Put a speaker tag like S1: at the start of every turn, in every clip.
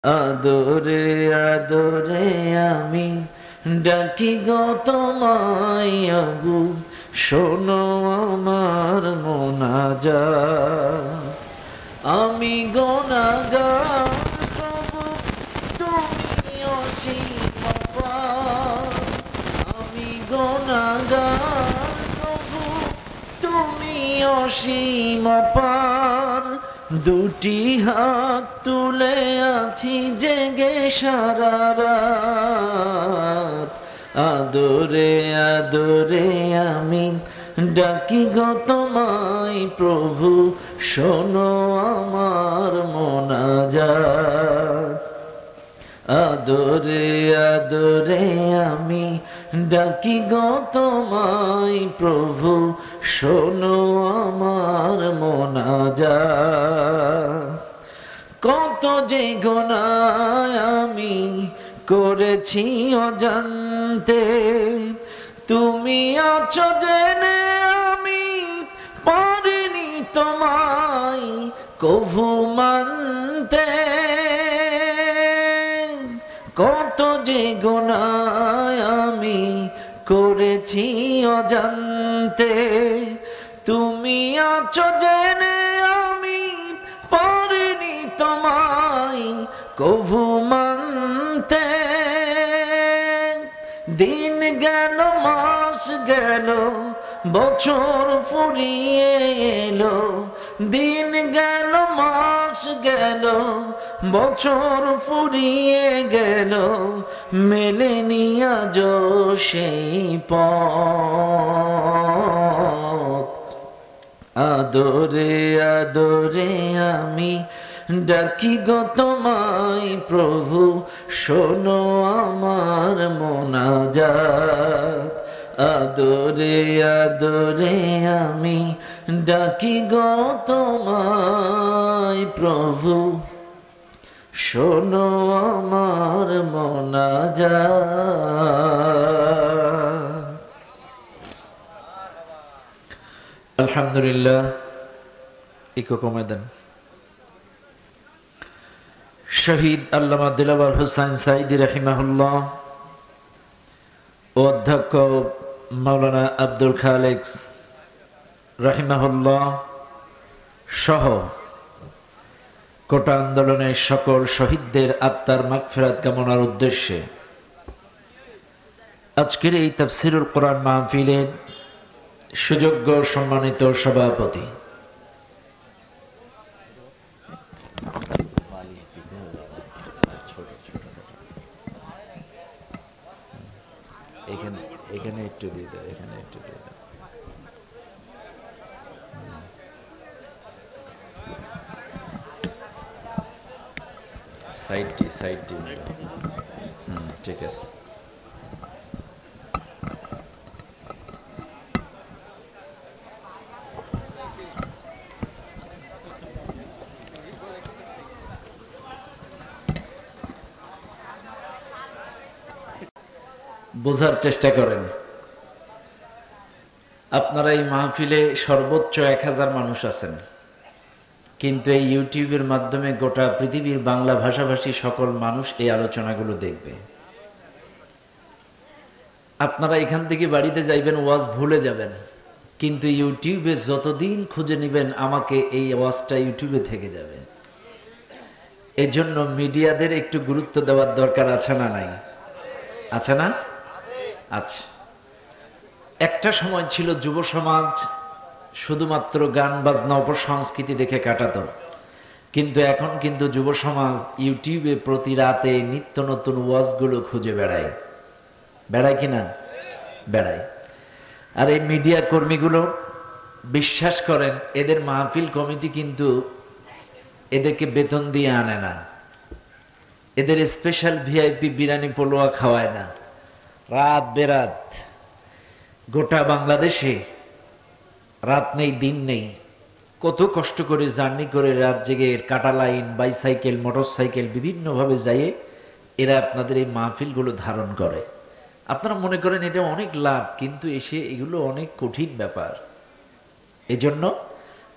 S1: আদরে আদরে আমি ডাকি গো তোমায় আবু, শোনো আমার মোনাজাত। আমি গুনাহগার প্রভু, তুমি অসীম অপার। আমি গুনাহগার প্রভু, তুমি অসীম অপার। দুটি হাত তুলে আছি জেগে সারা রাত। আদরে আদরে আমি ডাকি গো তোমায় প্রভু, শোনো আমার মোনাজাত। আদরে আদরে আমি ডাকি গো তোমায় প্রভু, শোনো আমার মোনাজাত। কত যে গুনাহ আমি করেছি অজান্তে, তুমি আছো জেনে আমি পারিনি তোমায় কভু মানতে। কত যে গুনাহ আমি করেছি অজান্তে, তুমি আছো জেনে আমি পারিনি তোমায় কভু মানতে। দিন গেল মাস গেল বছর ফুরিয়ে এলো, দিন গেল মাস গেল বছর ফুরিয়ে গেল, মেলেনি আজও সেই পথ। আদরে আদরে আমি ডাকি গো তোমায় প্রভু, শোনো আমার মোনাজাত। আদরে আদরে আমি ডাকি গো তোমায় প্রভু, শোনো আমার মোনাজাত। আলহামদুলিল্লাহ, ইকো কমে দেন। শহীদ আল্লামা দিলওয়ার হোসাইন সাঈদী রাহিমাহুল্লাহ ও অধ্যক্ষ মাওলানা আব্দুল খালেক রাহিমাহুল্লাহ সহ কোটা আন্দোলনের সকল শহীদদের আত্মার মাগফিরাত কামনার উদ্দেশ্যে আজকের এই তাফসীরুল কোরআন মাহফিলের সুযোগ্য সম্মানিত সভাপতি এখানে একটু দিয়ে দাও, এখানে একটু দিয়ে দাও। সাইড দিয়ে ঠিক আছে। বোঝার চেষ্টা করেন, আপনারা এই মাহফিলে সর্বোচ্চ 1000 মানুষ আছেন, কিন্তু এই ইউটিউবের মাধ্যমে গোটা পৃথিবীর বাংলা ভাষাভাষী সকল মানুষ এই আলোচনাগুলো দেখবে। আপনারা এখান থেকে বাড়িতে যাইবেন, ওয়াজ ভুলে যাবেন, কিন্তু ইউটিউবে যতদিন খুঁজে নেবেন আমাকে, এই ওয়াজটা ইউটিউবে থেকে যাবে। এজন্য মিডিয়াদের একটু গুরুত্ব দেওয়ার দরকার আছে না নাই? আছে না? আচ্ছা, একটা সময় ছিল যুব সমাজ শুধুমাত্র গান বাজনা অপসংস্কৃতি দেখে কাটাতো, কিন্তু এখন কিন্তু যুব সমাজ ইউটিউবে প্রতি রাতে নিত্য নতুন ওয়াজগুলো খুঁজে বেড়ায়। বেড়ায় কিনা? বেড়ায়। আর এই মিডিয়া কর্মীগুলো বিশ্বাস করেন, এদের মাহফিল কমিটি কিন্তু এদেরকে বেতন দিয়ে আনে না, এদের স্পেশাল ভিআইপি বিরিয়ানি পোলোয়া খাওয়ায় না। রাত বেরাত গোটা বাংলাদেশে রাত নেই দিন নেই, কত কষ্ট করে জার্নি করে রাত জেগে কাটা লাইন, বাইসাইকেল, মোটরসাইকেল বিভিন্নভাবে যাইয়ে এরা আপনাদের এই মাহফিলগুলো ধারণ করে। আপনারা মনে করেন এটা অনেক লাভ, কিন্তু এসে এগুলো অনেক কঠিন ব্যাপার। এজন্য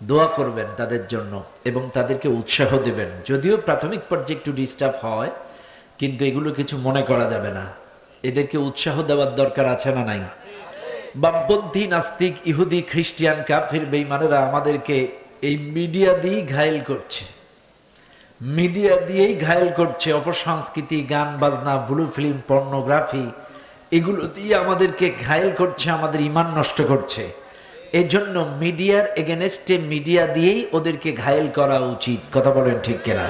S1: দোয়া করবেন তাদের জন্য এবং তাদেরকে উৎসাহ দেবেন। যদিও প্রাথমিক পর্যায়ে একটু ডিস্টার্ব হয়, কিন্তু এগুলো কিছু মনে করা যাবে না। এদেরকে উৎসাহ দেওয়ার দরকার আছে না নাই? বামপন্থী, নাস্তিক, ইহুদি, খ্রিস্টান, কাফির, বেঈমানেরা আমাদেরকে এই মিডিয়া দিয়েই ঘায়েল করছে, মিডিয়া দিয়েই ঘায়েল করছে। অপসংস্কৃতি, গান বাজনা, ব্লু ফিল্ম, পর্নোগ্রাফি, এগুলো দিয়ে আমাদেরকে ঘায়েল করছে, আমাদের ঈমান নষ্ট করছে। এই জন্য মিডিয়ার এগেনস্টে মিডিয়া দিয়েই ওদেরকে ঘায়েল করা উচিত। কথা বলেন ঠিক কিনা?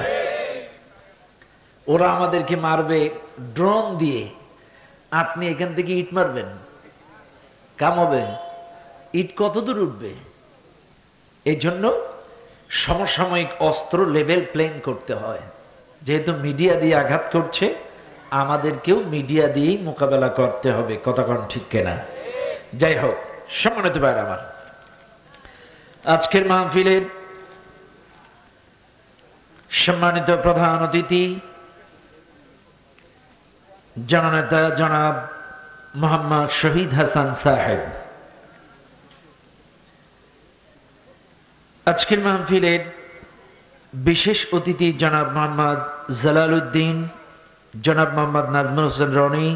S1: ওরা আমাদেরকে মারবে ড্রোন দিয়ে, আপনি এখান থেকে ইট মারবেন, কাম হবে? ইট কত দূর উঠবে? এই জন্য সমসাময়িক অস্ত্র লেভেল প্লেন করতে হয়। যেহেতু মিডিয়া দিয়ে আঘাত করছে, আমাদেরকেও মিডিয়া দিয়েই মোকাবেলা করতে হবে। কথা কোন ঠিক কিনা? যাই হোক, সম্মানিত ভাইরা আমার, আজকের মাহফিলের সম্মানিত প্রধান অতিথি জননেতা জনাব মোহাম্মদ শহীদ হাসান সাহেব। আজকের মাহফিলের বিশেষ অতিথি জনাব মোহাম্মদ জালালউদ্দিন, জনাব মোহাম্মদ নাজমুল হোসেন রনি।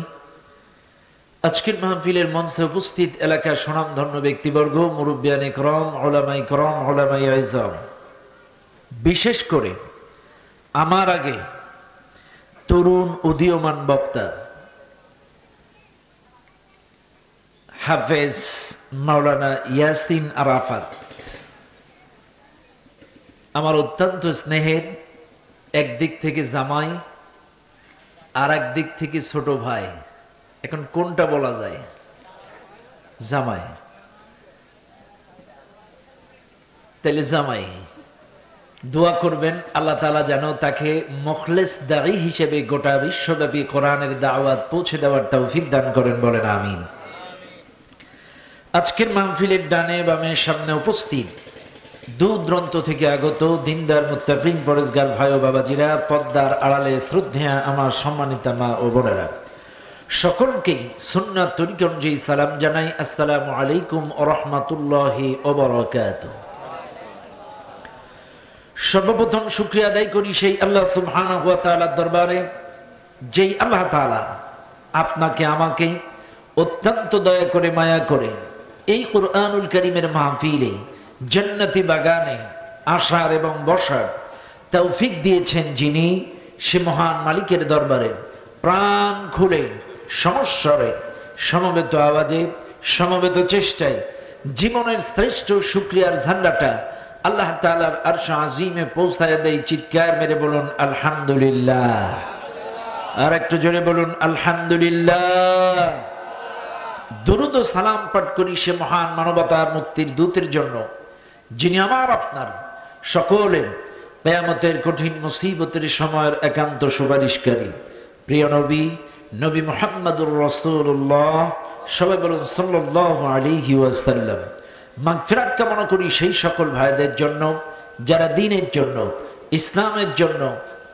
S1: আজকের মাহফিলের মঞ্চে উপস্থিত এলাকার সুনামধন্য ব্যক্তিবর্গ, মুরব্বিয়ান ইকরাম, উলামায়ে ইকরাম, উলামায়ে আযম। বিশেষ করে আমার আগে তরুণ উদীয়মান বক্তা হাফেজ মাওলানা ইয়াসিন আরাফাত, আমার অত্যন্ত স্নেহের, একদিক থেকে জামাই আর একদিক থেকে ছোট ভাই। এখন কোনটা বলা যায়? জামাই। তাহলে জামাই দোয়া করবেন আল্লাহ তাআলা যেন তাকে মুখলেস দাঈ হিসেবে গোটা বিশ্বব্যাপী কোরআনের দাওয়াত পৌঁছে দেওয়ার তৌফিক দান করেন, বলেন আমিন। আজকের মাহফিলের ডানে বামে সামনে উপস্থিত দূর দূরান্ত থেকে আগত দিনদার মুত্তাকিন পরেজগার ভাই ও বাবাজিরা, পর্দার আড়ালে শ্রদ্ধেয়া আমার সম্মানিতা মা ও বোনেরা, সকলকেই সুন্নাত তরিকা অনুযায়ী সালাম জানাই। আসসালামু আলাইকুম ওয়া রাহমাতুল্লাহি ওয়া বারাকাতুহু। সর্বপ্রথম শুকরিয়া আদায় করি সেই আল্লাহ সুবহানাহু ওয়া তাআলার দরবারে, যেই আল্লাহ তাআলা আপনাকে আমাকে অত্যন্ত দয়া করে মায়া করে এই কুরআনুল কারীমের মাহফিলে, জান্নাতি বাগানে আসার এবং বসার তৌফিক দিয়েছেন, যিনি সে মহান মালিকের দরবারে প্রাণ খুলে সমস্বরে সমবেত আওয়াজে সমবেত চেষ্টায় জীবনের শ্রেষ্ঠ শুকরিয়ার ঝান্ডাটা আল্লাহ তাআলার আরশ আজিমে পৌঁছায় দেয়। চিৎকার মেরে বলুন আলহামদুলিল্লাহ। আর একটু জোরে বলুন আলহামদুলিল্লাহ। দুরূদ ও সালাম পাঠ করি সে মহান মানবতার মুক্তির দূতের জন্য, যিনি আমার আপনার সকলের কিয়ামতের কঠিন মুসিবতের সময়ের একান্ত সুপারিশকারী, প্রিয় নবী নবী মুহাম্মদুর রাসূলুল্লাহ। সবাই বলুন সাল্লাল্লাহু আলাইহি ওয়াসাল্লাম। মাগফিরাত কামনা করি সেই সকল ভাইদের জন্য যারা দ্বীনের জন্য, ইসলামের জন্য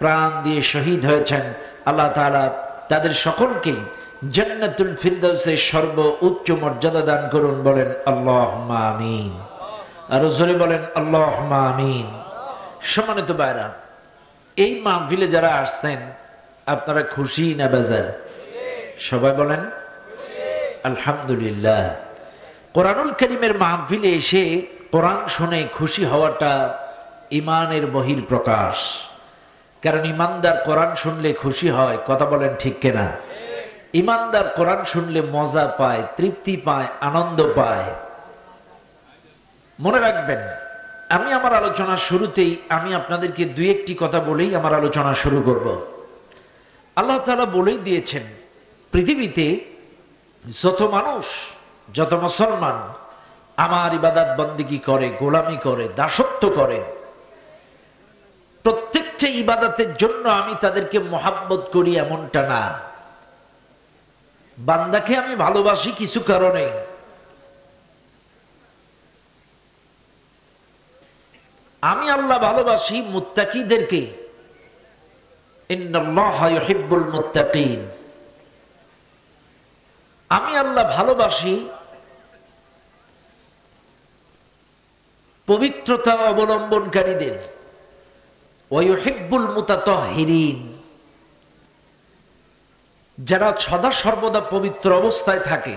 S1: প্রাণ দিয়ে শহীদ হয়েছেন। আল্লাহ তাআলা তাদের সকলকেই জান্নাতুল ফিরদাউসের সর্ব উচ্চ মর্যাদা দান করুন, বলেন আল্লাহুম্মা আমিন। আর জোরে বলেন আল্লাহুম্মা আমিন। সম্মানিত ভাইরা, এই মাহফিলে যারা আসছেন আপনারা খুশি না বেজার? সবাই বলেন আলহামদুলিল্লাহ। কোরআনুল কারীমের মাহফিলে এসে কোরআন শুনে খুশি হওয়াটা ঈমানের বহির প্রকাশ। কারণ ঈমানদার কোরআন শুনলে খুশি হয়। কথা বলেন ঠিক কিনা? ঈমানদার কোরআন শুনলে মজা পায়, তৃপ্তি পায়, আনন্দ পায়। মনে রাখবেন, আমি আমার আলোচনা শুরুতেই আমি আপনাদেরকে দুই একটি কথা বলেই আমার আলোচনা শুরু করব। আল্লাহ তাআলা বলেই দিয়েছেন, পৃথিবীতে যত মানুষ, যত মুসলমান আমার ইবাদত বন্দেগী করে, গোলামি করে, দাসত্ব করে, প্রত্যেকটা ইবাদতের জন্য আমি তাদেরকে মহাব্বত করি এমনটা না। বান্দাকে আমি ভালোবাসি কিছু কারণে। আমি আল্লাহ ভালোবাসি মুত্তাকিদেরকে। ইন্নাল্লাহা ইউহিব্বুল মুত্তাকিন। আমি আল্লাহ ভালোবাসি পবিত্রতা অবলম্বনকারীদের, ওয়ায়ুহিব্বুল মুতাতাহহিরিন, যারা সদা সর্বদা পবিত্র অবস্থায় থাকে,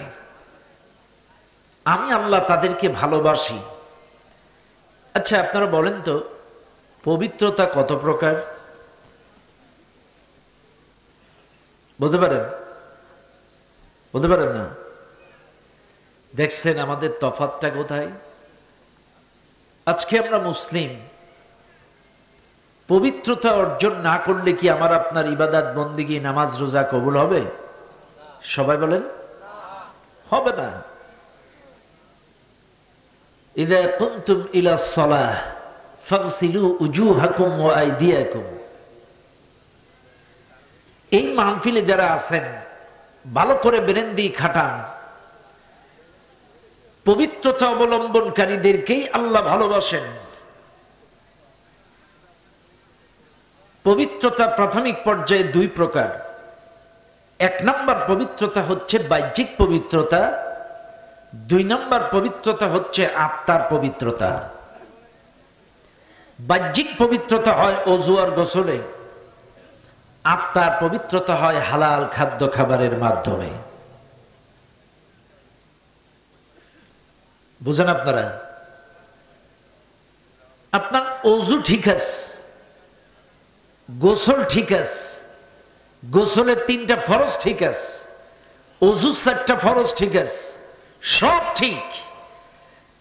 S1: আমি আল্লাহ তাদেরকে ভালোবাসি। আচ্ছা, আপনারা বলেন তো পবিত্রতা কত প্রকার বলতে পারেন? বলতে পারেন না? দেখছেন আমাদের তফাৎটা কোথায়? আজকে আমরা মুসলিম, পবিত্রতা অর্জন না করলে কি আমার আপনার ইবাদত বন্দেগী নামাজ রোজা কবুল হবে? সবাই বলেন হবে না। ইযা কুমতুম ইলাস সালাহ ফাগসিলু উজুহাকুম ওয়া আইদিয়াকুম। এই মাহফিলে যারা আছেন ভালো করে ব্রেন দিয়ে খাটান। পবিত্রতা অবলম্বনকারীদেরকেই আল্লাহ ভালোবাসেন। পবিত্রতা প্রাথমিক পর্যায়ে দুই প্রকার। এক নম্বর পবিত্রতা হচ্ছে বাহ্যিক পবিত্রতা, দুই নম্বর পবিত্রতা হচ্ছে আত্মার পবিত্রতা। বাহ্যিক পবিত্রতা হয় ওযু আর গোসলে, আত্মার পবিত্রতা হয় হালাল খাদ্য খাবারের মাধ্যমে। বুঝেন আপনারা? আপনার ওযু ঠিক আছে, গোসল ঠিক আছে, গোসলের 3টা ফরজ ঠিক আছে, ওযু 4টা ফরজ ঠিক আছে, সব ঠিক।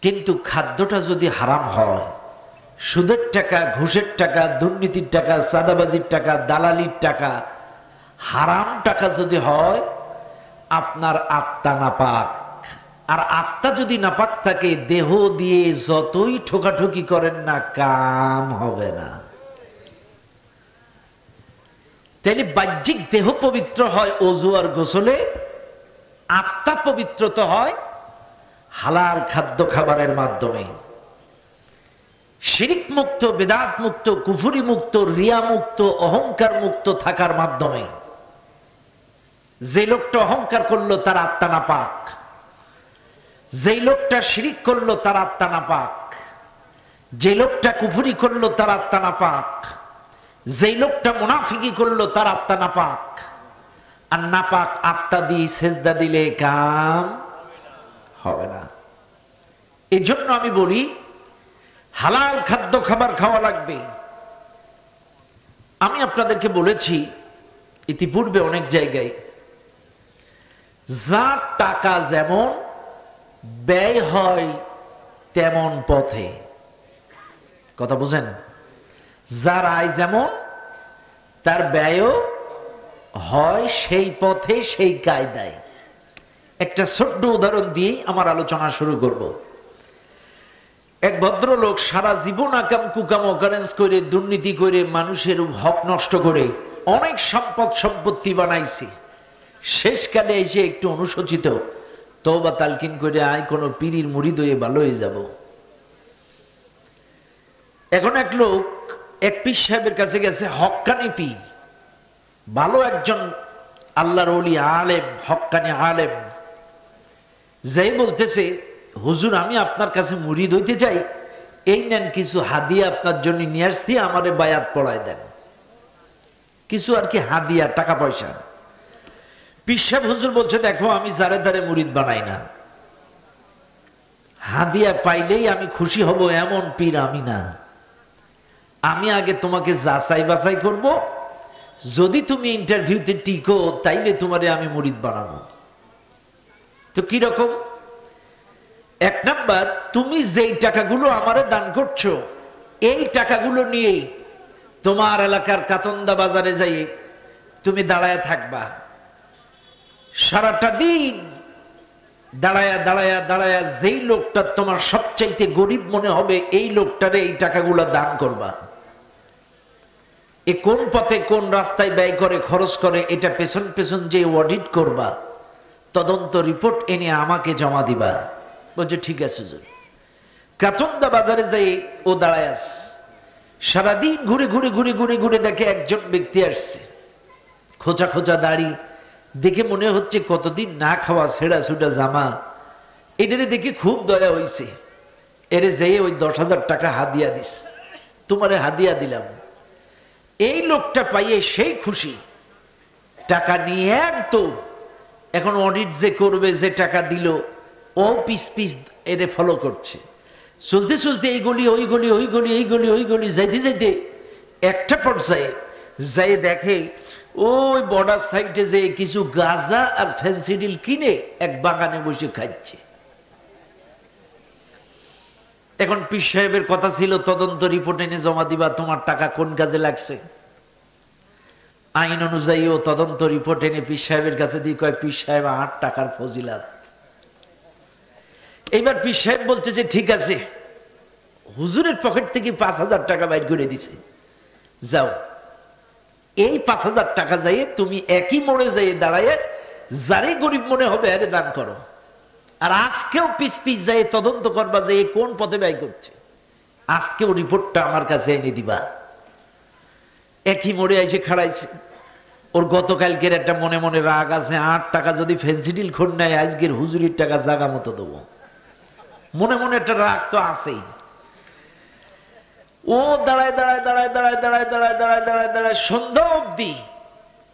S1: কিন্তু খাদ্যটা যদি হারাম হয়, সুদের টাকা, ঘুষের টাকা, দুর্নীতির টাকা, চাঁদাবাজির টাকা, দালালির টাকা, হারাম টাকা যদি হয়, আপনার আত্মা নাপাক। আর আত্মা যদি নাপাক থাকে, দেহ দিয়ে যতই ঠোকাঠুকি করেন না, কাম হবে না। তাইলে বাহ্যিক দেহ পবিত্র হয় ওযু আর গোসলে, আত্মা পবিত্রতা হয় হালাল খাদ্য খাবারের মাধ্যমে। শিরিক মুক্ত, বিদআত মুক্ত, কুফরি মুক্ত, রিয়া মুক্ত, অহংকার মুক্ত থাকার মাধ্যমে। যে লোকটা অহংকার করলো তার আত্মা নাপাক, যেই লোকটা শিরিক করলো তার আত্মা নাপাক, যে লোকটা কুফরি করলো তার আত্মা নাপাক, যেই লোকটা মুনাফিকি করলো তার আত্মা নাপাক। আর নাপাক আত্মা দিয়ে সেজদা দিলে কাম হবে না। এই জন্য আমি বলি হালাল খাদ্য খাবার খাওয়া লাগবে। আমি আপনাদেরকে বলেছি ইতিপূর্বে অনেক জায়গায়, যার টাকা যেমন ব্যয় হয় তেমন পথে। কথা বুঝেন? যার আয় যেমন তার ব্যয়ও হয় সেই পথে, সেই কায়দায়। একটা ছোট্ট উদাহরণ দিয়েই আমার আলোচনা শুরু করব। এক ভদ্রলোক সারা জীবন আকাম কুকাম অকারেন্স করে, দুর্নীতি করে, মানুষের হক নষ্ট করে অনেক সম্পদ সম্পত্তি বানাইছে। শেষকালে এসে একটু অনুশোচিত, তওবা তালকিন করে আয় কোনো পীরির মুরিদ হয়ে ভালো হয়ে যাব। এখন এক লোক এক পীর সাহেবের কাছে গেছে, হক্কানি পীর, ভালো একজন আল্লাহর ওলি আলেম, হক্কানি আলেম। যাই বলতেছে, হুজুর আমি আপনার কাছে মুরিদ হইতে চাই, এই নেন কিছু হাদিয়া আপনার জন্য নিয়ে আসছি, আমারে বায়াত পড়ায় দেন। কিছু আর কি হাদিয়া, টাকা পয়সা। পীর সাহেব হুজুর বলছে, দেখো আমি যারে তারে মুরিদ বানাই না, হাদিয়া পাইলেই আমি খুশি হব এমন পীর আমি না। আমি আগে তোমাকে যাচাই বাছাই করব, যদি তুমি ইন্টারভিউতে টিকো তাইলে তোমারে আমি মুরিদ বানাবো। তো কি রকম? এক নাম্বার, তুমি যেই টাকাগুলো আমারে দান করছো, এই টাকাগুলো নিয়েই তোমার এলাকার কাতন্দা বাজারে যাই তুমি দাঁড়ায় থাকবা, সারাটা দিন দাঁড়ায়া দাঁড়ায়া দাঁড়ায়া যেই লোকটা তোমার সবচাইতে গরিব মনে হবে, এই লোকটারে এই টাকাগুলো দান করবা। এ কোন পথে কোন রাস্তায় ব্যয় করে, খরচ করে, এটা পেছন পেছন যে অডিট করবা, তদন্ত রিপোর্ট এনে আমাকে জমা দিবা। বলছে ঠিক আছে হুজুর। কাতন্দা বাজারে যাই ও দাঁড়ায় আস, সারাদিন ঘুরে ঘুরে ঘুরে ঘুরে ঘুরে দেখে একজন ব্যক্তি আসছে, খোঁচা খোঁচা দাড়ি, দেখে মনে হচ্ছে কতদিন না খাওয়া ছেঁড়া ছুটা জামা। এটারে দেখে খুব দয়া হইছে, এরে যেয়ে ওই 10,000 টাকা হাদিয়া দিস, তোমারে হাদিয়া দিলাম। এই লোকটা পাইয়ে সেই খুশি, টাকা নিয়ে একদম। এখন অডিট যে করবে, যে টাকা দিল, ও পিস পিস এরে ফলো করছে। চলতে চলতে এই গলি ওই গলি, ওই গলি এই গলি, ওই গলি যাইতে যাইতে একটা পর্যায়ে যাই দেখে ওই বর্ডার সাইডে যে কিছু গাঁজা আর ফেন্সিডিল কিনে এক বাগানে বসে খাচ্ছে। এখন পীর সাহেবের কথা ছিল তদন্ত রিপোর্ট এনে জমা দিবা, তোমার টাকা কোন কাজে লাগছে। আইন অনুযায়ী ও তদন্ত রিপোর্ট এনে পীর সাহেবের কাছে দিয়ে কয়, পীর সাহেব 8 টাকার ফজিলাত। এইবার পীর সাহেব বলছে যে ঠিক আছে, হুজুরের পকেট থেকে 5,000 টাকা বাইর করে দিছে, যাও এই 5,000 টাকা যাইয়ে তুমি একই মোড়ে যাইয়ে দাঁড়াইয়ে যারে গরিব মনে হবে আরে দান করো। আর আজকেও পিস পিস যাই তদন্ত করবা যে কোন পথে ব্যয় করছে, আজকেও রিপোর্টটা আমার কাছে এনে দিবা। একই মোড়ে এসে খাড়াইছে। ওর গতকালকের একটা মনে মনে রাগ আছে, 8 টাকা যদি ফেন্সিডিল খোর নেয় আজকের হুজুরির টাকা জাগা মতো দেবো, মনে মনে একটা রাগ তো আছেই। ও দাঁড়ায় দাঁড়ায় দাঁড়ায় দাঁড়ায় দাঁড়ায় দাঁড়ায় দাঁড়ায় দাঁড়ায় দাঁড়ায় সন্ধ্যা অব্দি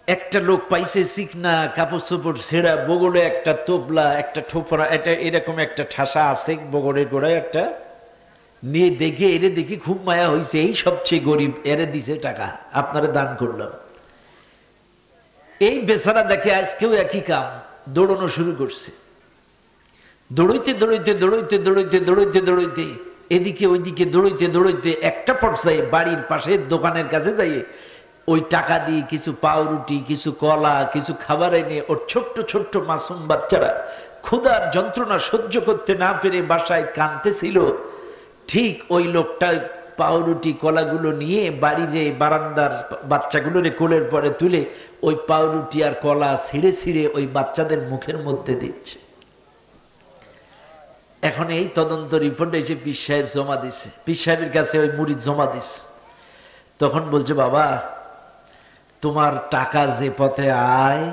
S1: একটা লোক পাইছে চিকনা কাপড় চোপড় ছেঁড়া, বগলে একটা তোপলা, একটা ঠোপরা, এটা এরকম একটা ঠাসা আছে বগলের গোড়ায় একটা নিয়ে দেখে এরে দেখি খুব মায়া হয়েছে, এই সবচেয়ে গরিব, এরে দিছে টাকা, আপনারা দান করলাম। এই বেচারা দেখে আজকেও একই কাম, দৌড়ানো শুরু করছে। দৌড়ইতে দৌড়ইতে দৌড়ইতে দৌড়ইতে দৌড়ইতে দৌড়ইতে এদিকে ওইদিকে দৌড়ইতে দৌড়ইতে একটা পর্যায়ে বাড়ির পাশে দোকানের কাছে যাইয়ে ওই টাকা দিয়ে কিছু পাউরুটি, কিছু কলা, কিছু খাবার এনে ওর ছোট্ট ছোট্ট মাসুম বাচ্চারা ক্ষুধার যন্ত্রণা সহ্য করতে না পেরে বাসায় কাঁদতেছিল। ঠিক ওই লোকটা পাউরুটি কলাগুলো নিয়ে বাড়ি যে বারান্দার বাচ্চাগুলোরে কোলের পরে তুলে ওই পাউরুটি আর কলা ছিঁড়ে ছিঁড়ে ওই বাচ্চাদের মুখের মধ্যে দিচ্ছে। এখন এই তদন্ত রিপোর্ট এসে পীর সাহেব জমা দিছে, পীর সাহেবের কাছে ওই মুরিদ জমা দিছে। তখন বলছে, বাবা তোমার টাকা যে পথে আয়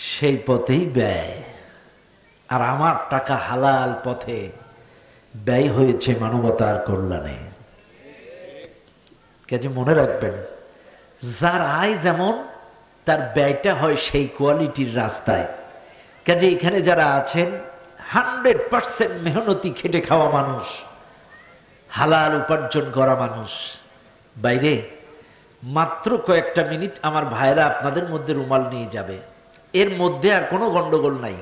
S1: সেই পথেই ব্যয়, আর আমার টাকা হালাল পথে ব্যয় হয়েছে মানবতার কল্যাণে। কাজে মনে রাখবেন, যার আয় যেমন তার ব্যয়টা হয় সেই কোয়ালিটির রাস্তায়। কাজে এখানে যারা আছেন 100% মেহনতি খেটে খাওয়া মানুষ, হালাল উপার্জন করা মানুষ, বাইরে মাত্র কয়েকটা মিনিট আমার ভাইরা আপনাদের মধ্যে রুমাল নিয়ে যাবে, এর মধ্যে আর কোনো গন্ডগোল নাই।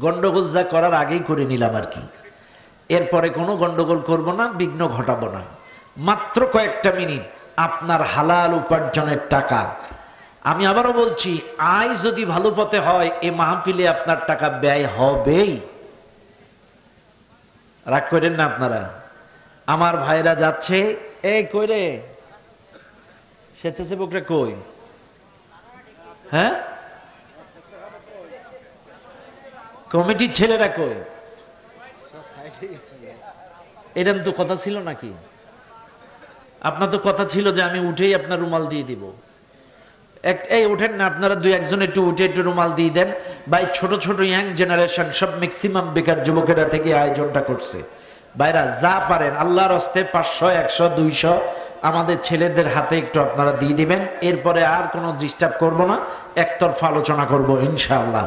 S1: গন্ডগোল যা করার আগেই করে নিলাম আর কি, এরপরে কোনো গন্ডগোল করব না, বিঘ্ন ঘটাবো না। মাত্র কয়েকটা মিনিট আপনার হালাল উপার্জনের টাকা। আমি আবারও বলছি, আয় যদি ভালো পথে হয় এ মাহফিলে আপনার টাকা ব্যয় হবেই, রাগ করেন না আপনারা। আমার ভাইরা যাচ্ছে, এই কই রে স্বেচ্ছাসেবকরা কই? হ্যাঁ, কমিটির ছেলেরা কই? এরকম তো কথা ছিল নাকি? আপনার তো কথা ছিল যে আমি উঠেই আপনার রুমাল দিয়ে দিব। এই ওঠেন না আপনারা, 2-1 একটু উঠে একটু রুমাল দিয়ে দেন। ভাই ছোট ছোট ইয়াং জেনারেশন সব ম্যাক্সিমাম বেকার যুবকেরা থেকে আয়োজনটা করছে। ভাইরা যা পারেন আল্লাহর হস্তে 500, 100, 200 আমাদের ছেলেদের হাতে একটু আপনারা দিয়ে দিবেন। এরপরে আর কোনো ডিস্টার্ব করব না, একতরফা আলোচনা করব ইনশাআল্লাহ।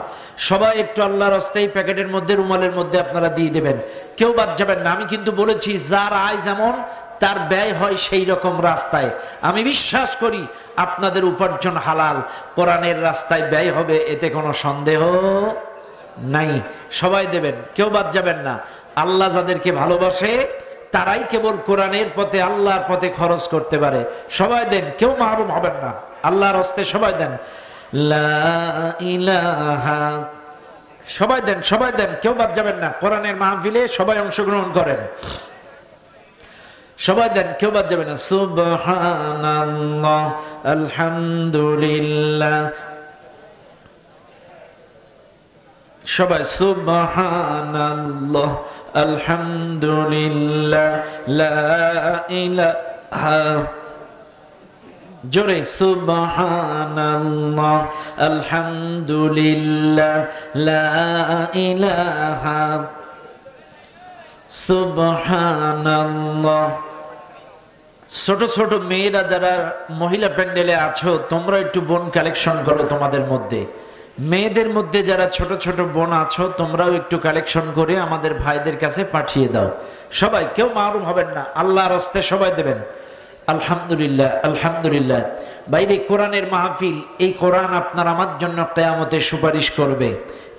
S1: সবাই একটু আল্লাহর হস্তে এই প্যাকেটের মধ্যে, রুমালের মধ্যে আপনারা দিয়ে দেবেন, কেউ বাদ যাবেন না। আমি কিন্তু বলেছি যার আয় যেমন তার ব্যয় হয় সেই রকম রাস্তায়। আমি বিশ্বাস করি আপনাদের উপার্জন হালাল, কোরআনের রাস্তায় ব্যয় হবে, এতে কোনো সন্দেহ নাই। সবাই দেবেন, কেউ বাদ যাবেন না। আল্লাহ যাদেরকে ভালোবাসে তারাই কেবল কোরআনের পথে, আল্লাহর পথে খরচ করতে পারে। সবাই দেন, কেউ মাহরুম হবেন না, আল্লাহর হস্তে সবাই দেন। লা ইলাহা, সবাই দেন, সবাই দেন, কেউ বাদ যাবেন না। কোরআনের মাহফিলে সবাই অংশগ্রহণ করেন, সবাই দেন, কেউ বাদ যাবে না। সুবহানাল্লাহ, আলহামদুলিল্লাহ, সবাই সুবহানাল্লাহ, আলহামদুলিল্লাহ, লা ইলাহা জোরে সুবহানাল্লাহ, আলহামদুলিল্লাহ, লা ইলাহা, সুবহানাল্লাহ। ছোট ছোট মেয়েরা যারা মহিলা প্যান্ডেলে আছো, তোমরা একটু বোন কালেকশন করো তোমাদের মধ্যে। মেয়েদের মধ্যে যারা ছোট ছোট বোন আছো, তোমরাও একটু কালেকশন করে আমাদের ভাইদের কাছে পাঠিয়ে দাও। সবাই, কেউ মারুম হবেন না, আল্লাহর হস্তে সবাই দেবেন। আলহামদুলিল্লাহ, আলহামদুলিল্লাহ। বাইরে কোরআনের মাহফিল, এই কোরআন আপনার আমার জন্য কিয়ামতে সুপারিশ করবে।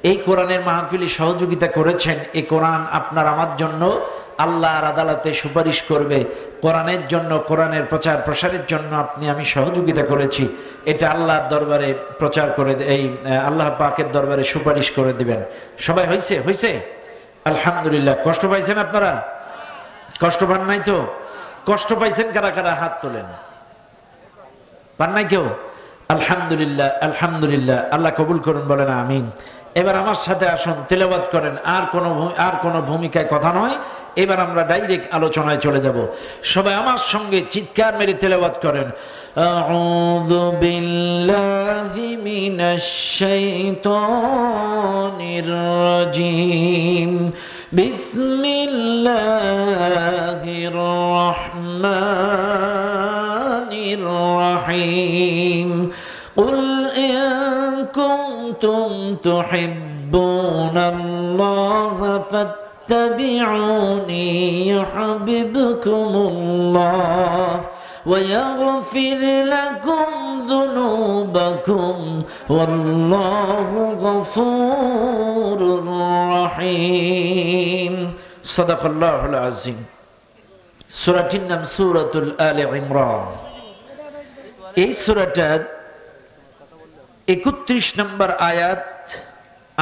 S1: এই কোরআনের মাহফিলে সহযোগিতা করেছেন, এই কোরআন আপনার আমার জন্য আল্লাহর আদালতে সুপারিশ করবে। কোরআনের জন্য, কোরআনের প্রচার প্রসারের জন্য আপনি আমি সহযোগিতা করেছি, এটা আল্লাহর দরবারে প্রচার করে, এই আল্লাহ পাকের দরবারে সুপারিশ করে দিবেন। সবাই হয়েছে? হয়েছে, আলহামদুলিল্লাহ। কষ্ট পাইছেন আপনারা? কষ্ট পান নাই তো? কষ্ট পাইছেন কারা কারা? হাত তোলেন। পান নাই কেউ? আলহামদুলিল্লাহ, আলহামদুলিল্লাহ। আল্লাহ কবুল করুন, বলেন আমিন। এবার আমার সাথে আসুন, তেলাওয়াত করেন। আর কোনো ভূমিকায় কথা নয়, এবার আমরা ডাইরেক্ট আলোচনায় চলে যাব। সবাই আমার সঙ্গে চিৎকার মেরে তেলাওয়াত করেন। আউযু বিল্লাহি মিনাশ শাইতানির রাজিম, বিসমিল্লাহির রহমানির রহিম। কুল ইন কুনতুম তুহিব্বুনাল্লাহা ফাত্তাবিউনি ইউহিব্বুকুমুল্লাহ ওয়া ইয়াগফির লাকুম যুনুবাকুম ওয়াল্লাহু গফুরুর রহিম। সাদাকাল্লাহুল আযীম। সূরাটির নাম সূরাতুল আলে ইমরান। এই সূরাটার 31 নম্বর আয়াত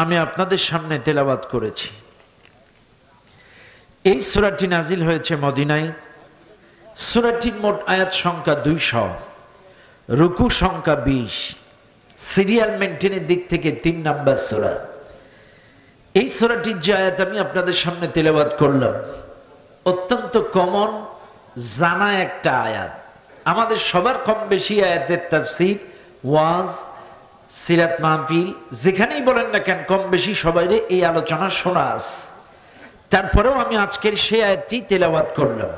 S1: আমি আপনাদের সামনে তেলাওয়াত করেছি। এই সূরাটি নাজিল হয়েছে মদিনায়। সূরাটির মোট আয়াত সংখ্যা 200, রুকু সংখ্যা 20, সিরিয়াল মেনটেনের দিক থেকে 3 নম্বর সূরা। এই সূরাটির যে আয়াত আমি আপনাদের সামনে তেলাওয়াত করলাম, অত্যন্ত কমন জানা একটা আয়াত। আমাদের সবার কম বেশি আয়াতের তাফসীর, ওয়াজ, সিরাত মাহফিল যেখানেই বলেন না কেন, কম বেশি সবাইরে এই আলোচনা শোনা আছে। তারপরেও আমি আজকের সেই আয়াতটি তেলাওয়াত করলাম।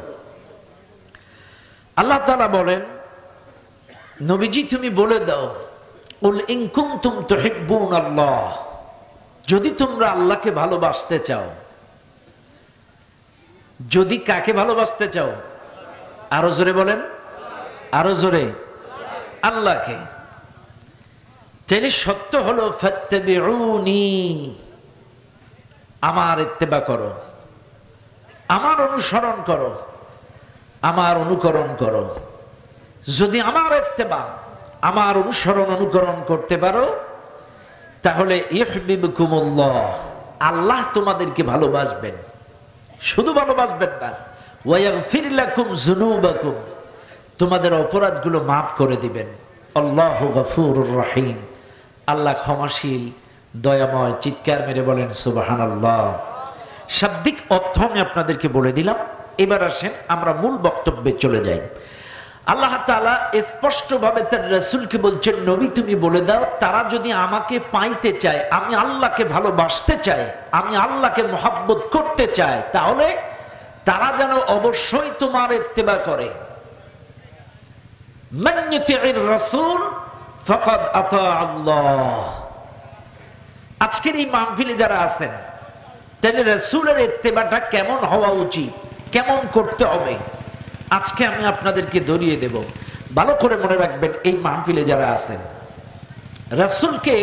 S1: আল্লাহ তাআলা বলেন, নবীজি তুমি বলে দাও, কুল ইন কুনতুম তুহিব্বুনাল্লাহ, যদি তোমরা আল্লাহকে ভালোবাসতে চাও। যদি কাকে ভালোবাসতে চাও? আরো জোরে বলেন, আরো জোরে। আল্লাহকে। তাহলে সত্য হলো ফাত্তাবিউনি, আমার ইত্তেবা করো, আমার অনুসরণ করো, আমার অনুকরণ করো। যদি আমার ইত্তেবা, আমার অনুসরণ অনুকরণ করতে পারো, তাহলে ইউহিব্বুকুমুল্লাহ, আল্লাহ তোমাদেরকে ভালোবাসবেন। শুধু ভালোবাসবেন না, ওয়া ইয়াগফির লাকুম যুনুবাকুম, তোমাদের অপরাধগুলো মাফ করে দিবেন। আল্লাহু গফুরুর রহিম, আল্লাহ ক্ষমাশীল, দয়াময়। চিৎকার মেরে বলেন সুবহানাল্লাহ। শাব্দিক অর্থ আমি আপনাদেরকে বলে দিলাম। এবার আসেন আমরা মূল বক্তব্যে চলে যাই। আল্লাহ তাআলা স্পষ্টভাবে তার রাসূলকে বলছেন, নবী তুমি বলে দাও, তারা যদি আমাকে পাইতে চায়, আমি আল্লাহকে ভালোবাসতে চাই, আমি আল্লাহকে মহব্বত করতে চাই, তাহলে তারা যেন অবশ্যই তোমার ইত্তেবা করে। মান ইউতিউর রাসূল ফাকাদ আতা আল্লাহ। আজকের এই মাহফিলে যারা আছেন, তাহলে রাসূলের ইত্তেবাটা কেমন হওয়া উচিত, কেমন করতে হবে, আজকে আমি আপনাদেরকে ধরিয়ে দেব। ভালো করে মনে রাখবেন, এই মাহফিলে যারা আছেন, রাসূলকে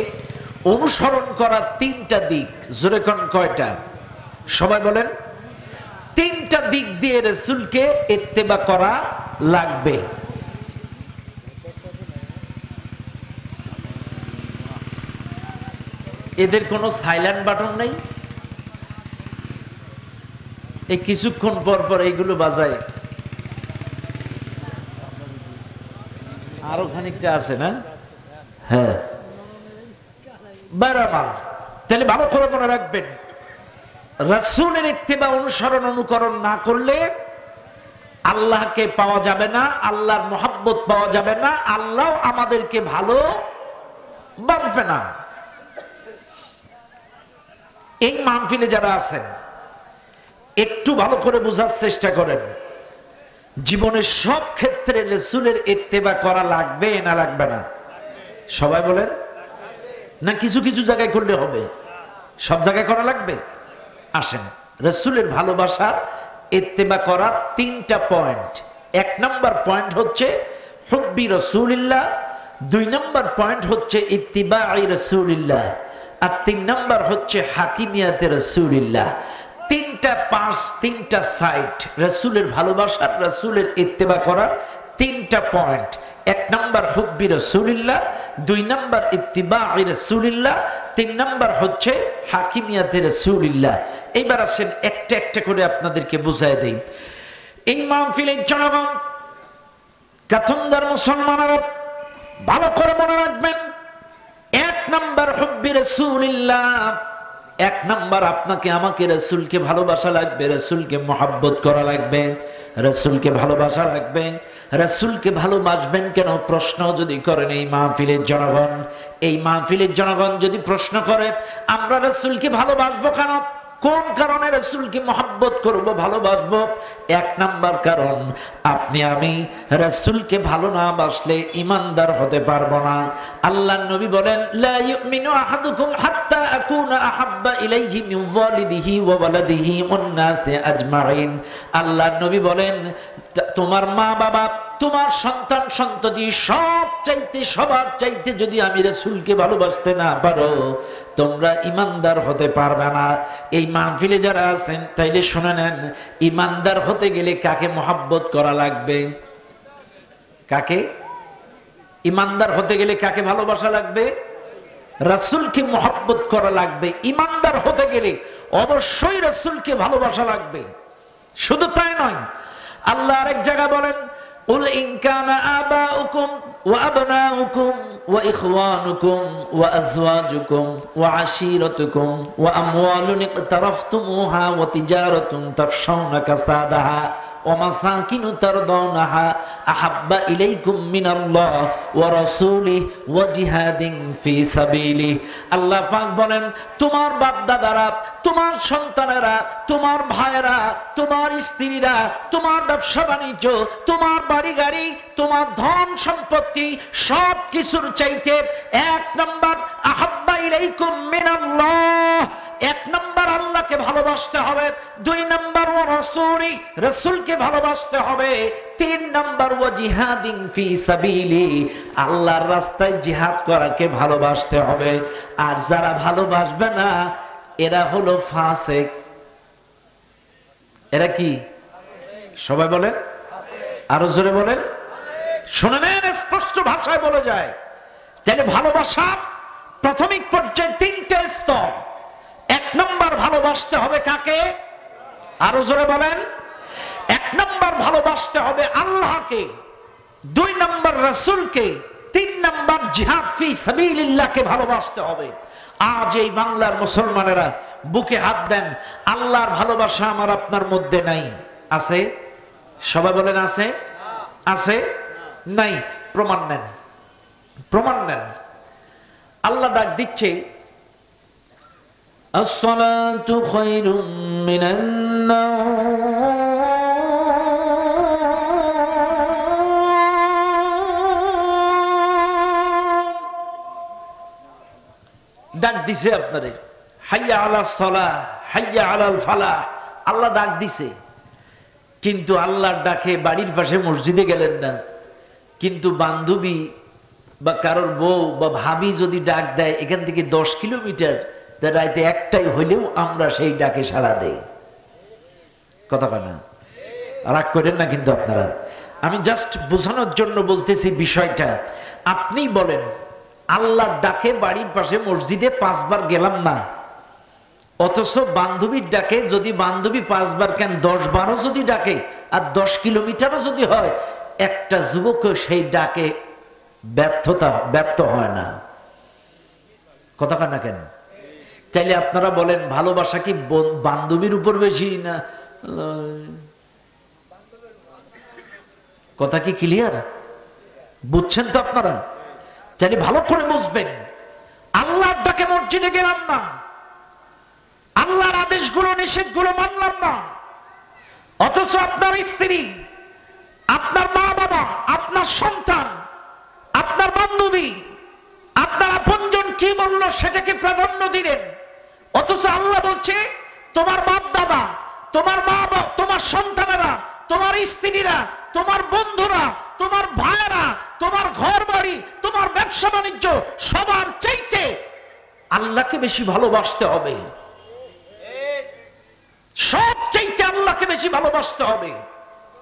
S1: অনুসরণ করার 3টা দিক। জোরে কোন কয়টা? সবাই বলেন। 3টা দিক দিয়ে রাসূলকে ইত্তেবা করা লাগবে। এদের কোনো সাইলেন্ট বাটন নেই? এই কিছুক্ষণ পর পর এইগুলো বাজায়। আরো খানিকটা আছে না? হ্যাঁ, বারাবার। তাহলে ভালো করে মনে রাখবেন, রাসূলের ইত্তেবা অনুসরণ অনুকরণ না করলে আল্লাহকে পাওয়া যাবে না, আল্লাহর মহব্বত পাওয়া যাবে না, আল্লাহ আমাদেরকে ভালো বাসবে না। এই মাহফিলে যারা আছেন একটু ভালো করে বোঝার চেষ্টা করেন, জীবনের সব ক্ষেত্রে রাসূলের ইত্তেবা করা লাগবে না লাগবে না? সবাই বলেন না কিছু কিছু জায়গায় করলে হবে? সব জায়গায় করা লাগবে? আসেন, রাসূলের ভালোবাসা ইত্তেবা করার তিনটা পয়েন্ট। এক নাম্বার পয়েন্ট হচ্ছে হুব্বি রাসূলিল্লাহ, দুই নাম্বার পয়েন্ট হচ্ছে ইত্তিবাই রাসূলিল্লাহ, আর তিন নাম্বার হচ্ছে হাকিমিয়াতে রাসূলিল্লাহ। তিনটা সাইড রাসূলের ভালোবাসার, রাসূলের ইত্তেবা করার তিনটা পয়েন্ট। এক নাম্বার হুব্বি রাসূলিল্লাহ, দুই নাম্বার ইত্তিবাই রাসূলিল্লাহ, তিন নাম্বার হচ্ছে হাকিমিয়াতে রাসূলিল্লাহ। এইবার আসেন একটা একটা করে আপনাদেরকে বুঝাই দেই। এই মাহফিলের জনগণ, কাতুন্দার মুসলমানেরা ভালো করে মনে রাখবেন, এক নাম্বার হুব্বি রাসূলিল্লাহ, এক নাম্বার আপনাকে আমাকে রাসূলকে ভালোবাসা লাগবে, রাসূলকে মহব্বত করা লাগবে, রাসূলকে ভালোবাসা লাগবে। রাসূলকে ভালোবাসবেন কেন প্রশ্ন যদি করেন এই মাহফিলের জনগণ, এই মাহফিলের জনগণ যদি প্রশ্ন করে আমরা রাসূলকে ভালোবাসবো কেন, কোন কারণে রাসূলকে মহব্বত করব, ভালোবাসবো? এক নাম্বার কারণ, আপনি আমি রাসূলকে ভালো না বাসলে ঈমানদার হতে পারবো না। আল্লাহর নবী বলেন, লা ইউমিনু আহাদুকুম হাত্তা আকুনা আহাব্বা ইলাইহি মিন ওয়ালিদিহি ওয়া ওয়ালাদিহি ওয়ান নাসি আজমাইন। আল্লাহর নবী বলেন, তোমার মা বাবা, তোমার সন্তান সন্ততি সবার চাইতে যদি আমি রাসূলকে ভালোবাসতে না পারো, তোমরা ঈমানদার হতে পারবে না। এই মাহফিলে যারা আছেন তাইলে শুনে নেন, ঈমানদার হতে গেলে কাকে মহব্বত করা লাগবে? কাকে? ঈমানদার হতে গেলে কাকে ভালোবাসা লাগবে? রাসূলকে মহব্বত করা লাগবে। ঈমানদার হতে গেলে অবশ্যই রাসূলকে ভালোবাসা লাগবে। শুধু তাই নয়, আল্লাহ আরেক জায়গায় বলেন, قل إن كان آباؤكم وأبناؤكم وإخوانكم وأزواجكم وعشيرتكم وأموال اقترفتموها وتجارة تخشون كسادها ومساكن ترضونها أحب إليكم من الله ورسوله وجهاد في سبيله। আল্লাহ পাক বলেন, তোমার বাপ দাদারা, তোমার সন্তানেরা, তোমার ভাইয়েরা, তোমার স্ত্রীরা, তোমার ব্যবসা বাণিজ্য, তোমার বাড়ি গাড়ি, তোমার ধন সম্পত্তি, সব কিছুর চাইতে এক নাম্বার আহাব্বা ইলাইকুম মিনাল্লাহ, এক নাম্বার আল্লাহকে ভালোবাসতে হবে, দুই নাম্বার ওয়া রাসূলি, রাসূলকে ভালোবাসতে হবে, তিন নাম্বার ওয়া জিহাদিন ফি সাবিলি, আল্লাহর রাস্তায় জিহাদ করাকে ভালোবাসতে হবে। আর যারা ভালোবাসবে না এরা হলো ফাসিক। এরা কি? সবাই বলেন, আরো জোরে বলেন। শুনে নেন, স্পষ্ট ভাষায় বলে যায়। তাহলে ভালোবাসা প্রাথমিক পর্যায়ে তিনটা স্তর। এক নম্বর ভালোবাসতে হবে কাকে? আরো জোরে বলেন। এক নম্বর ভালোবাসতে হবে আল্লাহকে, দুই নম্বর রাসূলকে, তিন নম্বর জিহাদ ফি সাবিলিল্লাহকে ভালোবাসতে হবে। আজ এই বাংলার মুসলমানেরা বুকে হাত দেন, আল্লাহর ভালোবাসা আমার আপনার মধ্যে নাই। আছে? সবাই বলেন আছে? আছে? নাই? প্রমাণ নেন, প্রমাণ নেন। আল্লাহ ডাক দিচ্ছে, আসসালাতু খায়রুম মিনান নাওম। ডাক দিছে আপনারে, হাইয়া আলাস সালাহ, হাইয়া আলাল ফালাহ। আল্লাহ ডাক দিছে, কিন্তু আল্লাহর ডাকে বাড়ির পাশে মসজিদে গেলেন না। কিন্তু বান্ধবী বা কারোর বউ বা ভাবি যদি ডাক দেয় এখান থেকে 10 কিলোমিটার, তা রাইতে একটাই হইলেও আমরা সেই ডাকে সাড়া দেই। কথা কয় না? রাগ করেন না কিন্তু আপনারা, আমি জাস্ট বোঝানোর জন্য বলতেছি বিষয়টা। আপনি বলেন, আল্লাহর ডাকে বাড়ির পাশে মসজিদে 5 বার গেলাম না, অথচ বান্ধবীর ডাকে যদি বান্ধবী 5 বার কেন 10 বারও যদি ডাকে আর 10 কিলোমিটারও যদি হয়, একটা যুবক সেই ডাকে ব্যর্থ হয় না। কথা কয় না কেন? চাইলে আপনারা বলেন, ভালোবাসা কি বান্ধবীর উপর বেশি না? কথা কি ক্লিয়ার? বুঝছেন তো আপনারা? তাহলে ভালো করে বুঝবেন, আল্লাহর ডাকে মসজিদে গেলাম না, আল্লাহর আদেশগুলো নিষেধগুলো মানলাম না, অথচ আপনার স্ত্রী, আপনার মা বাবা, আপনার সন্তান, আপনার বান্ধবী, আপনার আপনজন কি বলল সেটাকে প্রাধান্য দিলেন। অথচ আল্লাহ বলছে তোমার বাপ দাদা, তোমার মা বাবা, তোমার সন্তানেরা, তোমার স্ত্রীরা, তোমার বন্ধুরা, তোমার ভাইয়েরা, তোমার ঘর বাড়ি, তোমার ব্যবসা বাণিজ্য, সবার চাইতে আল্লাহকে বেশি ভালোবাসতে হবে। সব চাইতে আল্লাহকে বেশি ভালোবাসতে হবে।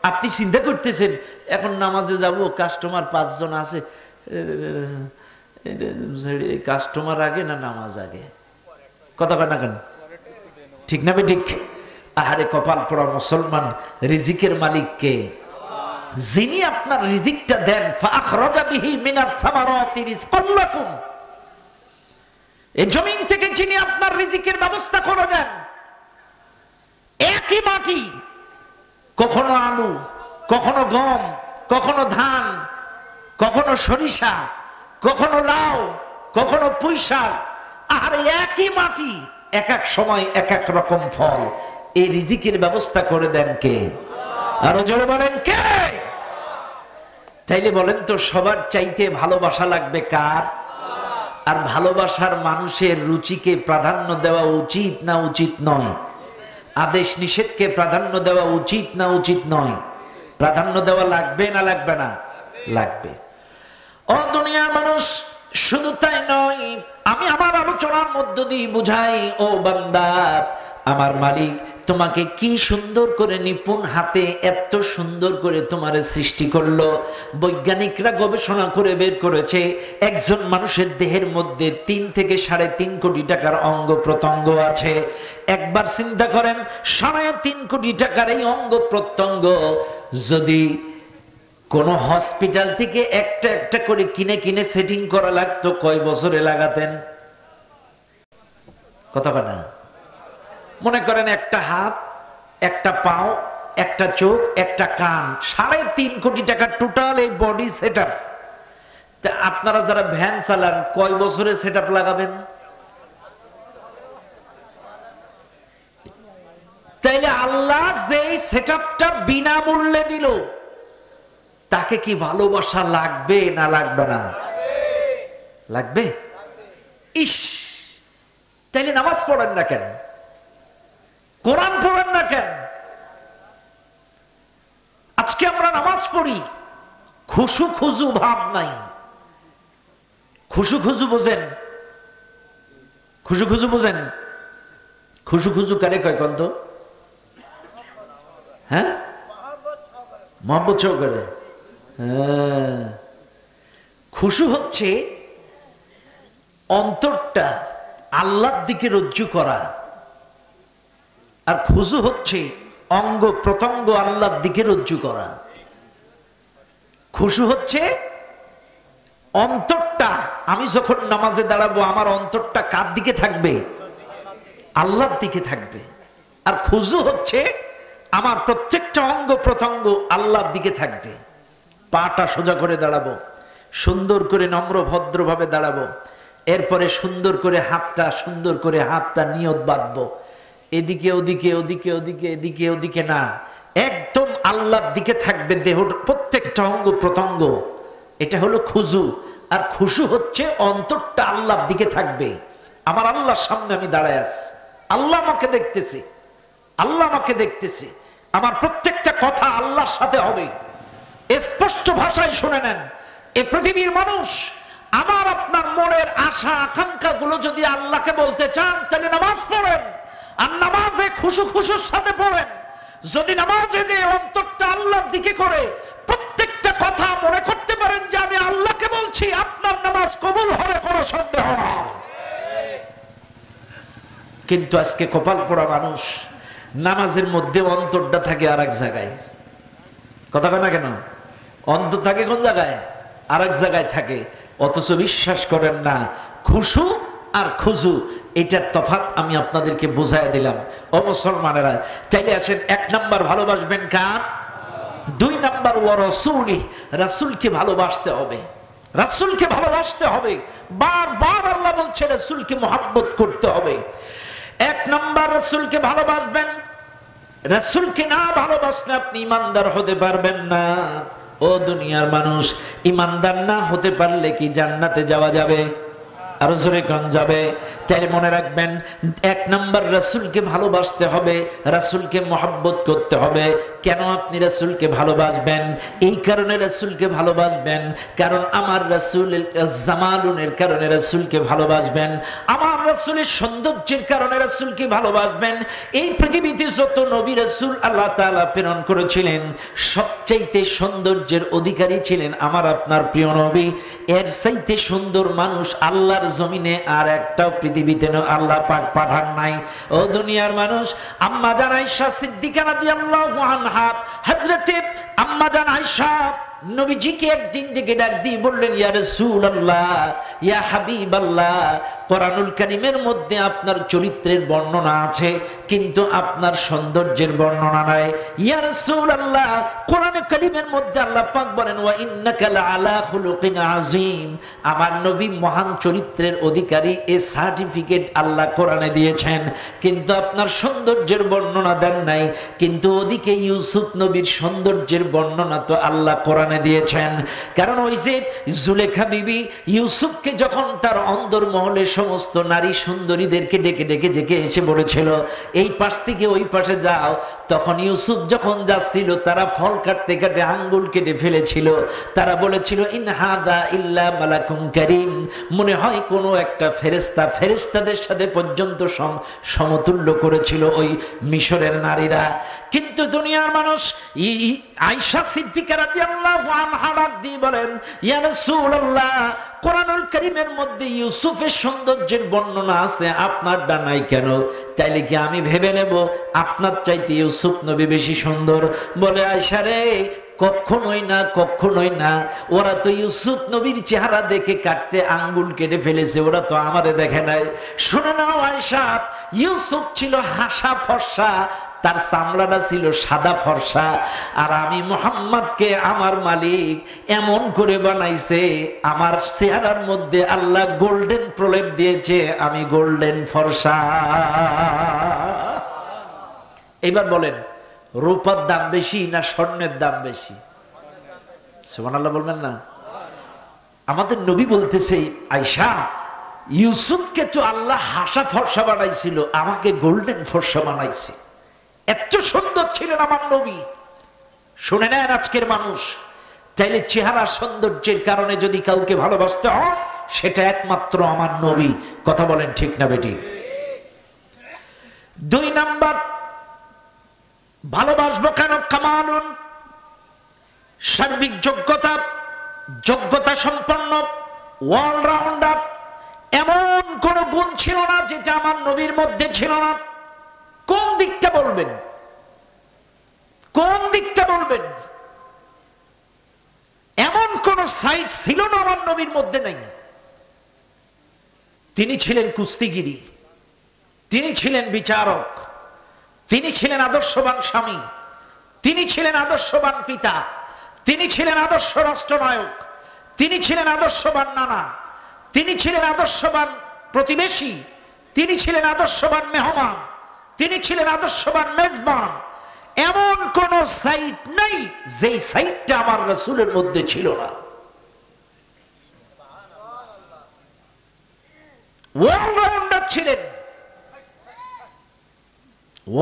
S1: আপনি চিন্তা করতেছেন এখন নামাজে যাব, কাস্টমার 5 জন আছে, কাস্টমার আগে না নামাজ আগে? কথা কয় না কেন? ঠিক না ঠিক? আহারে কপাল পোড়া মুসলমান, রিজিকের মালিক কে? যিনি আপনার রিজিকটা দেন, ফাখরাজা বিহি মিনাস সামারাতি রিজকান লাকুম, এই জমিন থেকে যিনি আপনার রিজিকের ব্যবস্থা করে দেন। একই মাটি, কখনো আলু, কখনো গম, কখনো ধান, কখনো সরিষা, কখনো লাউ, কখনো পুঁই শাক, আর একই মাটি, এক এক সময় এক এক রকম ফল। এই রিজিকের ব্যবস্থা করে দেন কে? আরো জোরে বলেন কে? তাইলে বলেন তো, সবার চাইতে ভালোবাসা লাগবে কার? আর ভালোবাসার মানুষের রুচিকে প্রাধান্য দেওয়া উচিত না উচিত নয়? আদেশ নিষেধকে প্রাধান্য দেওয়া উচিত না উচিত নয়? প্রাধান্য দেওয়া লাগবে না লাগবে না? লাগবে। ও দুনিয়ার মানুষ, শুধু তাই নয়, আমি আমার আলোচনার মধ্য দিয়ে বুঝাই, ও বান্দা, আমার মালিক তোমাকে কি সুন্দর করে নিপুণ হাতে এত সুন্দর করে তোমারে সৃষ্টি করলো। বৈজ্ঞানিকরা গবেষণা করে বের করেছে, একজন মানুষের দেহের মধ্যে 3 থেকে 3.5 কোটি টাকার অঙ্গ প্রত্যঙ্গ আছে। একবার চিন্তা করেন, 3.5 কোটি টাকার এই অঙ্গ প্রত্যঙ্গ যদি কোন হসপিটাল থেকে একটা একটা করে কিনে কিনে সেটিং করা লাগতো, কয় বছরে লাগাতেন? কথা কয় না? মনে করেন একটা হাত, একটা পাও, একটা চোখ, একটা কান, 3.5 কোটি টাকা টোটাল এই বডি সেটআপ। তা আপনারা যারা ভ্যান চালান, কয় বছরে সেটআপ লাগাবেন? তাইলে আল্লাহ যেই সেটআপটা বিনামূল্যে দিল, তাকে কি ভালোবাসা লাগবে না লাগবে না? লাগবে। ইস, তাইলে নামাজ পড়েন না কেন? কোরআন পড়েন না কেন? আজকে আমরা নামাজ পড়ি, খুশু খুজু ভাব নাই। খুশু খুজু বোঝেন? খুশু খুজু বোঝেন? খুশু খুজু কারে কয় কন্ত? হ্যাঁ, মোহাম্মদ চৌকারে। হ্যাঁ, খুশু হচ্ছে অন্তরটা আল্লাহর দিকে রজ্জু করা, আর খুজু হচ্ছে অঙ্গ প্রত্যঙ্গ আল্লাহর দিকে রজ্জু করা। খুশু হচ্ছে অন্তরটা, আমি যখন নামাজে দাঁড়াবো আমার অন্তরটা কার দিকে থাকবে? আল্লাহর দিকে থাকবে। আর খুজু হচ্ছে আমার প্রত্যেকটা অঙ্গ প্রত্যঙ্গ আল্লাহর দিকে থাকবে। পাটা সোজা করে দাঁড়াবো, সুন্দর করে নম্র ভদ্রভাবে দাঁড়াবো, এরপরে সুন্দর করে হাতটা নিয়ত বাঁধবো, এদিকে ওদিকে ওদিকে ওদিকে এদিকে ওদিকে না, একদম আল্লাহর দিকে থাকবে দেহর প্রত্যেকটা অঙ্গ প্রত্যঙ্গ। এটা হলো খুজু। আর খুশু হচ্ছে অন্তরটা আল্লাহর দিকে থাকবে। আমার আল্লাহর সামনে আমি দাঁড়ায় আছি, আল্লাহ আমাকে দেখতেছি, আল্লাহ আমাকে দেখতেছি, আমার প্রত্যেকটা কথা আল্লাহর সাথে হবে। স্পষ্ট ভাষায় শুনে নেন, এ পৃথিবীর মানুষ, আমার আপনার মনের আশা আকাঙ্ক্ষা গুলো যদি আল্লাহকে বলতে চান, তাহলে নামাজ পড়েন, আর নামাজে খুশু খুশুর সাথে পড়েন। যদি নামাজে যে অন্তরটা আল্লাহর দিকে করে প্রত্যেকটা কথা মনে করতে পারেন যে আমি আল্লাহকে বলছি, আপনার নামাজ কবুল হবে, কোনো সন্দেহ না। কিন্তু আজকে কপাল পোড়া মানুষ, নামাজের মধ্যে অন্তরটা থাকে আর এক জায়গায়। কথা কয় না কেন? অন্তর থাকে কোন জায়গায়? আর এক জায়গায় থাকে। অথচ বিশ্বাস করেন না, খুশু আর খুজু এটার তফাৎ আমি আপনাদেরকে বুঝাই দিলাম। ও মুসলমানেরা, চাইলে আসেন, 1 নাম্বার ভালোবাসবেন কার? দুই নাম্বার ওয়া রাসূলি, রাসূলকে ভালোবাসতে হবে, রাসূলকে ভালোবাসতে হবে। বারবার আল্লাহ বলছে রাসূলকে মহব্বত করতে হবে। এক নাম্বার রাসূলকে ভালোবাসবেন, রাসূলকে না ভালোবাসলে আপনি ঈমানদার হতে পারবেন না। ও দুনিয়ার মানুষ, ঈমানদার না হতে পারলে কি জান্নাতে যাওয়া যাবে? আরো জোরে কোন যাবে? তাই মনে রাখবেন, এক নাম্বার রাসূলকে ভালোবাসতে হবে, রাসূলকে মহব্বত করতে হবে। কেন আপনি রাসূলকে ভালোবাসবেন? এই কারণে রাসূলকে ভালোবাসবেন কারণ আমার রাসূলের জামালুনের কারণে রাসূলকে ভালোবাসবেন, আমার রাসূলের সৌন্দর্যের কারণে রাসূলকে ভালোবাসবেন। এই পৃথিবীতে যত নবী রাসূল আল্লাহ তাআলা প্রেরণ করেছিলেন, সবচাইতে সৌন্দর্যের অধিকারী ছিলেন আমার আপনার প্রিয় নবী। এর চাইতে সুন্দর মানুষ আল্লাহর জমিনে আর একটাও পৃথিবীতে আল্লাহ পাক পাঠান নাই। ও দুনিয়ার মানুষ, আম্মা জান আয়েশা সিদ্দিকা রাদিয়াল্লাহু আনহা, হযরতে আম্মা জান আয়েশা নবীজিকে একদিন থেকে ডাক দিয়ে বললেন, ইয়া রাসূলুল্লাহ, ইয়া হাবিবাল্লাহ, কোরআনুল কারীমের মধ্যে আপনার চরিত্রের বর্ণনা আছে কিন্তু আপনার সৌন্দর্যের বর্ণনা নাই। ইয়া রাসূলুল্লাহ, কোরআনুল কারীমের মধ্যে আল্লাহ পাক বলেন, ওয়া ইন্নাকা লাআলা খুলুকিন আযীম, আমার নবী মহান চরিত্রের অধিকারী, এই সার্টিফিকেট আল্লাহ কোরআনে দিয়েছেন কিন্তু আপনার সৌন্দর্যের বর্ণনা দেন নাই। কিন্তু ওদিকে ইউসুফ নবীর সৌন্দর্যের বর্ণনা তো আল্লাহ কোরআনে দিয়েছেন। কারণ ওই যে জুলেখা বিবি ইউসুফকে যখন তার অন্দরমহলে সমস্ত নারী সুন্দরীদেরকে ডেকে ডেকে ডেকে এসে বলেছিল এই পাশ থেকে ওই পাশে যাও, তখন ইউসুফ যখন যাচ্ছিল তারা ফল কাটতে কাটতে আঙ্গুল কেটে ফেলেছিল। তারা বলেছিল, ইন হাদা ইল্লা মালাকুম কারীম, মনে হয় কোনো একটা ফেরেশতা, ফেরেশতাদের সাথে পর্যন্ত সমতুল্য করেছিল ওই মিশরের নারীরা। কিন্তু দুনিয়ার মানুষ আয়েশা সিদ্দিকা রাদিয়াল্লাহু আনহা ডাক দিয়ে বলেন, ইয়া রাসূলুল্লাহ, কোরআনুল কারীমের মধ্যে ইউসুফের সৌন্দর্যের বর্ণনা আছে, আপনার ডানাই কেন? তাইলে কি আমি ভেবে নেব আপনার চাইতে ইউসুফ নবী বেশি সুন্দর? বলে, আয়েশা রে, কখনোই না, কখনোই না। ওরা তো ইউসুফ নবীর চেহারা দেখে কাটতে আঙ্গুল কেটে ফেলেছে, ওরা তো আমারে দেখে নাই। শুনে নাও আয়েশা, ইউসুফ ছিল হাসা ফর্সা, তার চামড়াটা ছিল সাদা ফর্সা, আর আমি মুহাম্মদকে আমার মালিক এমন করে বানাইছে, আমার চেহারার মধ্যে আল্লাহ গোল্ডেন প্রলেপ দিয়েছে, আমি গোল্ডেন ফর্সা। এবার বলেন, রূপার দাম বেশি না স্বর্ণের দাম বেশি? সুবহানাল্লাহ বলবেন না? আমাদের নবী বলতেছে, আয়েশা, ইউসুফকে তো আল্লাহ হাসা ফর্সা বানাইছিল, আমাকে গোল্ডেন ফর্সা বানাইছে। এত সুন্দর ছিলেন আমার নবী। শুনে নেন আজকের মানুষ, তাইলে চেহারা সৌন্দর্যের কারণে যদি কাউকে ভালোবাসতে হয়, সেটা একমাত্র আমার নবী। কথা বলেন ঠিক না বেটি? দুই নাম্বার, ভালোবাসবো কেন? কামালুন, সার্বিক যোগ্যতা, যোগ্যতা সম্পন্ন, অলরাউন্ডার। এমন কোন গুণ ছিল না যেটা আমার নবীর মধ্যে ছিল না। কোন দিকটা বলবেন? কোন দিকটা বলবেন? এমন কোন সাইট ছিল না আমার নবীর মধ্যে নাই। তিনি ছিলেন কুস্তিগিরি, তিনি ছিলেন বিচারক, তিনি ছিলেন আদর্শবান স্বামী, তিনি ছিলেন আদর্শবান পিতা, তিনি ছিলেন আদর্শ রাষ্ট্রনায়ক, তিনি ছিলেন আদর্শবান নানা, তিনি ছিলেন আদর্শবান প্রতিবেশী, তিনি ছিলেন আদর্শবান মেহমান, তিনি ছিলেন আদর্শবান মেজবান। এমন কোন সাইট নাই যেই সাইটটা আমার রাসূলের মধ্যে ছিল না। অলরাউন্ডার ছিলেন,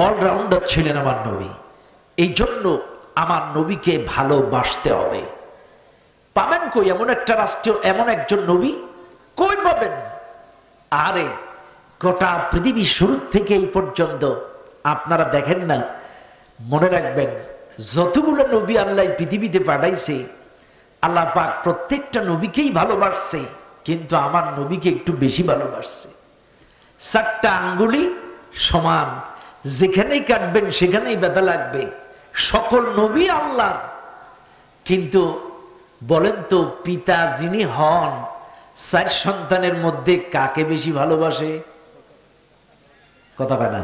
S1: অলরাউন্ডার ছিলেন আমার নবী। এই জন্য আমার নবীকে ভালোবাসতে হবে। পাবেন কই এমন একটা রাষ্ট্র, এমন একজন নবী? কই পাবেন? আরে গোটা পৃথিবী শুরু থেকে এই পর্যন্ত আপনারা দেখেন না? মনে রাখবেন, যতগুলো নবী আল্লাহ পৃথিবীতে পাঠাইছে, আল্লাহ পাক প্রত্যেকটা নবীকেই ভালোবাসছে, কিন্তু আমার নবীকে একটু বেশি ভালোবাসছে। চারটা আঙ্গুলি সমান, যেখানেই কাটবেন সেখানেই ব্যথা লাগবে। সকল নবী আল্লাহর, কিন্তু বলেন তো, পিতা যিনি হন, চার সন্তানের মধ্যে কাকে বেশি ভালোবাসে? কথা বলে না?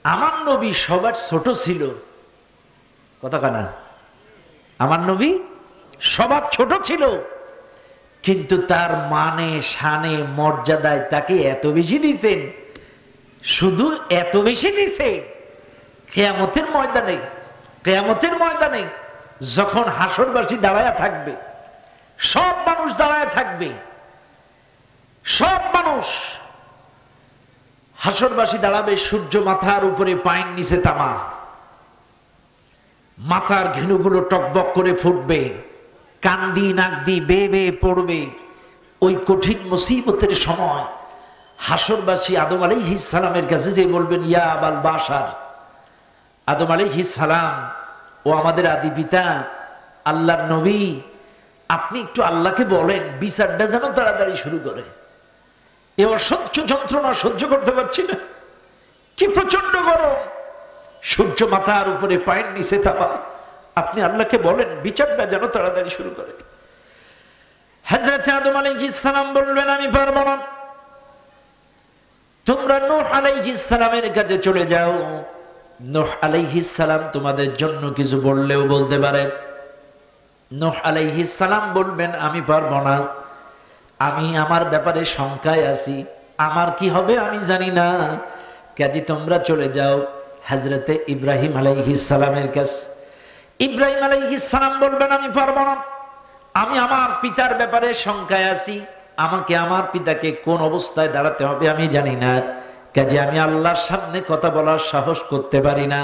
S1: আমার নবী সবার ছোট ছিল, কথা কানা, আমার নবী সবার ছোট ছিল, কিন্তু তার মানে শানে মর্যাদায় তাকে এত বেশি দিয়েছেন, শুধু এত বেশি দিছে কিয়ামতের ময়দানে, কিয়ামতের ময়দানে যখন হাসরবাসী দাঁড়ায়া থাকবে, সব মানুষ দাঁড়ায় থাকবে, সব মানুষ হাসরবাসী দাঁড়াবে, সূর্য মাথার উপরে, পায়ের নিচে তামা, মাথার ঘিনুগুলো টকবক করে ফুটবে, কান্দি নাকদি বেয়ে বেয়ে পড়বে। ওই কঠিন মুসিবতের সময় হাসরবাসী আদম আলাইহিস সালামের কাছে যে বলবেন, ইয়া আবাল বাশার, আদম আলাইহিস সালাম, ও আমাদের আদি পিতা, আল্লাহর নবী, আপনি একটু আল্লাহকে বলেন বিচারটা যেন তাড়াতাড়ি শুরু করে, এ অসহ্য যন্ত্রণা সহ্য করতে পারছি না, কি প্রচন্ড গরম, সূর্য মাথার উপরে, পায়ের নিচে তাপা, আপনি আল্লাহকে বলেন বিচারটা যেন তাড়াতাড়ি শুরু করে। হযরত আদম আলাইহিস সালাম বলবেন, আমি পারবো না, তোমরা নূহ আলাইহিস সালামের কাছে চলে যাও, নূহ আলাইহিস সালাম তোমাদের জন্য কিছু বললেও বলতে পারেন। নূহ আলাইহিস সালাম বলবেন, আমি পারবো না, আমি আমার ব্যাপারে শঙ্কায় আছি, আমার কি হবে আমি জানি না, কাজে তোমরা চলে যাও হযরতে ইব্রাহিম আলাইহিস সালামের কাছে। ইব্রাহিম আলাইহিস সালাম বলবেন, আমি পারবো না, আমি আমার পিতার ব্যাপারে শঙ্কায় আছি, আমাকে আমার পিতাকে কোন অবস্থায় দাঁড়াতে হবে আমি জানি না, কাজে আমি আল্লাহর সামনে কথা বলার সাহস করতে পারি না।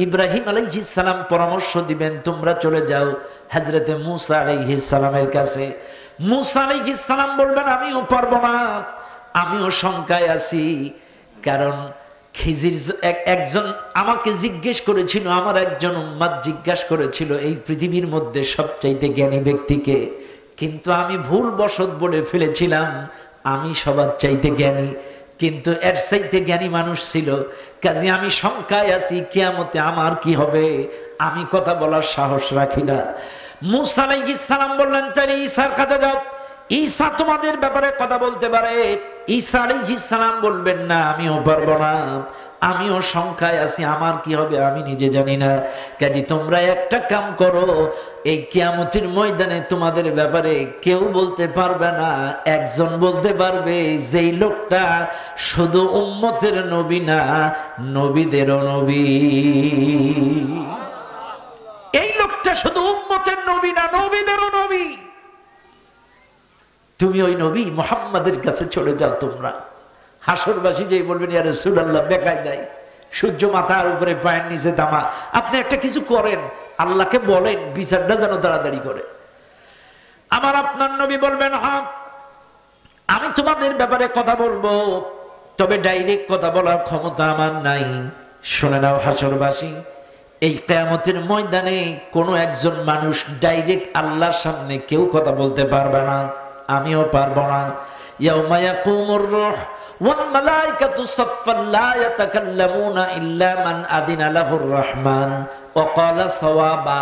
S1: ইব্রাহিম আলাইহিস সালাম পরামর্শ দিবেন, তোমরা চলে যাও হযরতে মূসা আলাইহিস সালামের কাছে। মূসা আলাইহিস সালাম বলবেন, আমিও পারবো না, আমিও শঙ্কায় আছি, কারণ খিজির একজন আমাকে জিজ্ঞেস করেছিল, আমার একজন উম্মত জিজ্ঞাসা করেছিল এই পৃথিবীর মধ্যে সবচাইতে জ্ঞানী ব্যক্তিকে, কিন্তু আমি ভুলবশত বলে ফেলেছিলাম আমি সবার চাইতে জ্ঞানী, কিন্তু এর চাইতে জ্ঞানী মানুষ ছিল, কাজে আমি শঙ্কায় আছি কিয়ামতে আমার কি হবে, আমি কথা বলার সাহস রাখি না। মূসা আলাইহিস সালাম বললেন, তাহলে ঈসার কাছে যাও, ঈসা তোমাদের ব্যাপারে কথা বলতে পারে। ঈসা আলাইহিস সালাম বলবেন, না, আমিও পারবো না, আমিও শঙ্কায় আছি, আমার কি হবে আমি নিজে জানি না, কাজে তোমরা একটা কাম করো, এই কিয়ামতের ময়দানে তোমাদের ব্যাপারে কেউ বলতে পারবে না, একজন বলতে পারবে, যেই লোকটা শুধু উম্মতের নবী না, নবীদেরও নবী, এই লোকটা শুধু উম্মতের নবী না, নবীদেরও নবী। তুমি ওই নবী মুহাম্মাদের কাছে চলে যাও। তোমরা হাসরবাসী যেই বলবেন, ইয়া রাসূলুল্লাহ, বেকায় দেয়, সূর্য মাথার উপরে, পায়ের নিচে তামা, আপনি একটা কিছু করেন, আল্লাহকে বলেন বিচারটা যেন তাড়াতাড়ি করে। আমার আপনার নবী বলবেন, হ্যাঁ আমি তোমাদের ব্যাপারে কথা বলবো, তবে ডাইরেক্ট কথা বলার ক্ষমতা আমার নাই। শুনে নাও হাসরবাসী, এই কিয়ামতের ময়দানে কোনো একজন মানুষ ডাইরেক্ট আল্লাহর সামনে কেউ কথা বলতে পারবে না, আমিও পারবো না। ইয়াউমা ইয়াকুমুর রূহ ওয়াল মালাইকাতু সাফফান লা ইয়াতাকাল্লামুনা ইল্লা মান আযিনা লাহুর রাহমান ওয়া ক্বালা সাওয়াবা।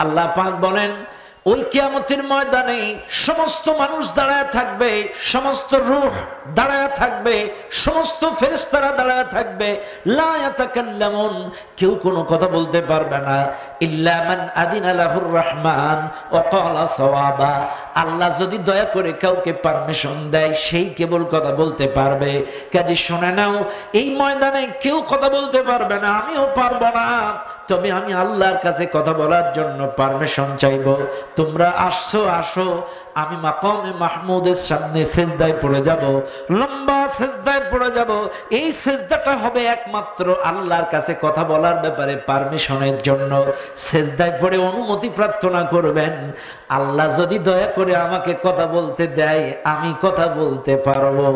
S1: আল্লাহ পাক বলেন, ওই কিয়ামতের ময়দানে সমস্ত মানুষ দাঁড়ায় থাকবে, সমস্ত রূহ দাঁড়ায় থাকবে, সমস্ত ফেরেশতারা দাঁড়ায় থাকবে, লা ইয়াতাকাল্লামুন, কেউ কোনো কথা বলতে পারবে না, ইল্লা মান আযিনা লাহুর রাহমান ওয়া ক্বালা সাওয়াবা। আল্লাহ যদি দয়া করে কাউকে পারমিশন দেয়, সেই কেবল কথা বলতে পারবে। কাজে শুনে নাও, এই ময়দানে কেউ কথা বলতে পারবে না, আমিও পারবো না, তবে আমি আল্লাহর কাছে কথা বলার জন্য পারমিশন চাইবো। তোমরা আসছো, আসো, আমি মাকামে মাহমুদের সামনে সেজদায় পড়ে যাব, লম্বা সেজদায় পড়ে যাব। এই সেজদাটা হবে একমাত্র আল্লাহর কাছে কথা বলার ব্যাপারে পারমিশনের জন্য। সেজদায় পড়ে অনুমতি প্রার্থনা করবেন, আল্লাহ যদি দয়া করে আমাকে কথা বলতে দেয়, আমি কথা বলতে পারবো।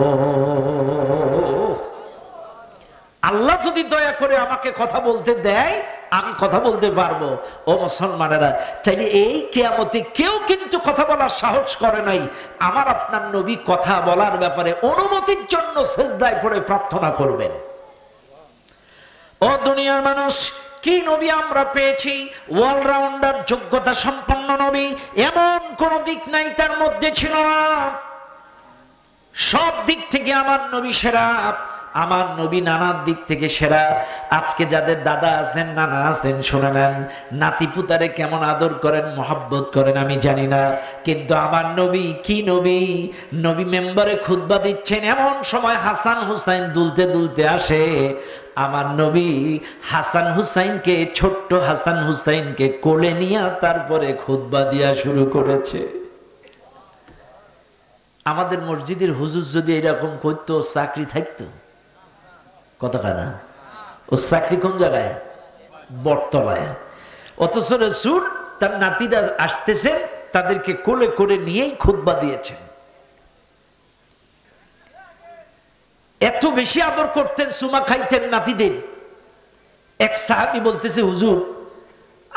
S1: আল্লাহ যদি দয়া করে আমাকে কথা বলতে দেয়, আমি কথা বলতে পারবো। ও মুসলমানেরা, চাইলে এই কিয়ামতে কেউ কিন্তু কথা বলার সাহস করে নাই। আমার আপনার নবী কথা বলার ব্যাপারে অনুমতির জন্য সিজদায় পড়ে প্রার্থনা করবেন। ও দুনিয়ার মানুষ, কি নবী আমরা পেয়েছি, অলরাউন্ডার যোগ্যতা সম্পন্ন নবী, এমন কোন দিক নাই তার মধ্যে ছিল না, সব দিক থেকে আমার নবী সেরা। আমার নবী নানার দিক থেকে সেরা। আজকে যাদের দাদা আছেন, নানা আছেন, শুনে নেন, নাতিপুতারে কেমন আদর করেন, মহব্বত করেন আমি জানি না, কিন্তু আমার নবী কি নবী! নবী মেম্বারে খুতবা দিচ্ছেন, এমন সময় হাসান হুসাইন দুলতে দুলতে আসে। আমার নবী হাসান হুসাইনকে, ছোট্ট হাসান হুসাইনকে কোলে নিয়ে তারপরে খুতবা দিয়া শুরু করেছে। আমাদের মসজিদের হুজুর যদি এরকম করতো, চাকরি থাকতো কতখানা। ও চাকরি কোন জায়গায়? বটতলায়। অথচ রাসূল তার নাতিরা আসতেছেন, তাদেরকে কোলে করে নিয়েই খুতবা দিয়েছেন। এত বেশি আদর করতেন, সুমা খাইতেন নাতিদের। এক সাহাবী বলতেছে, হুজুর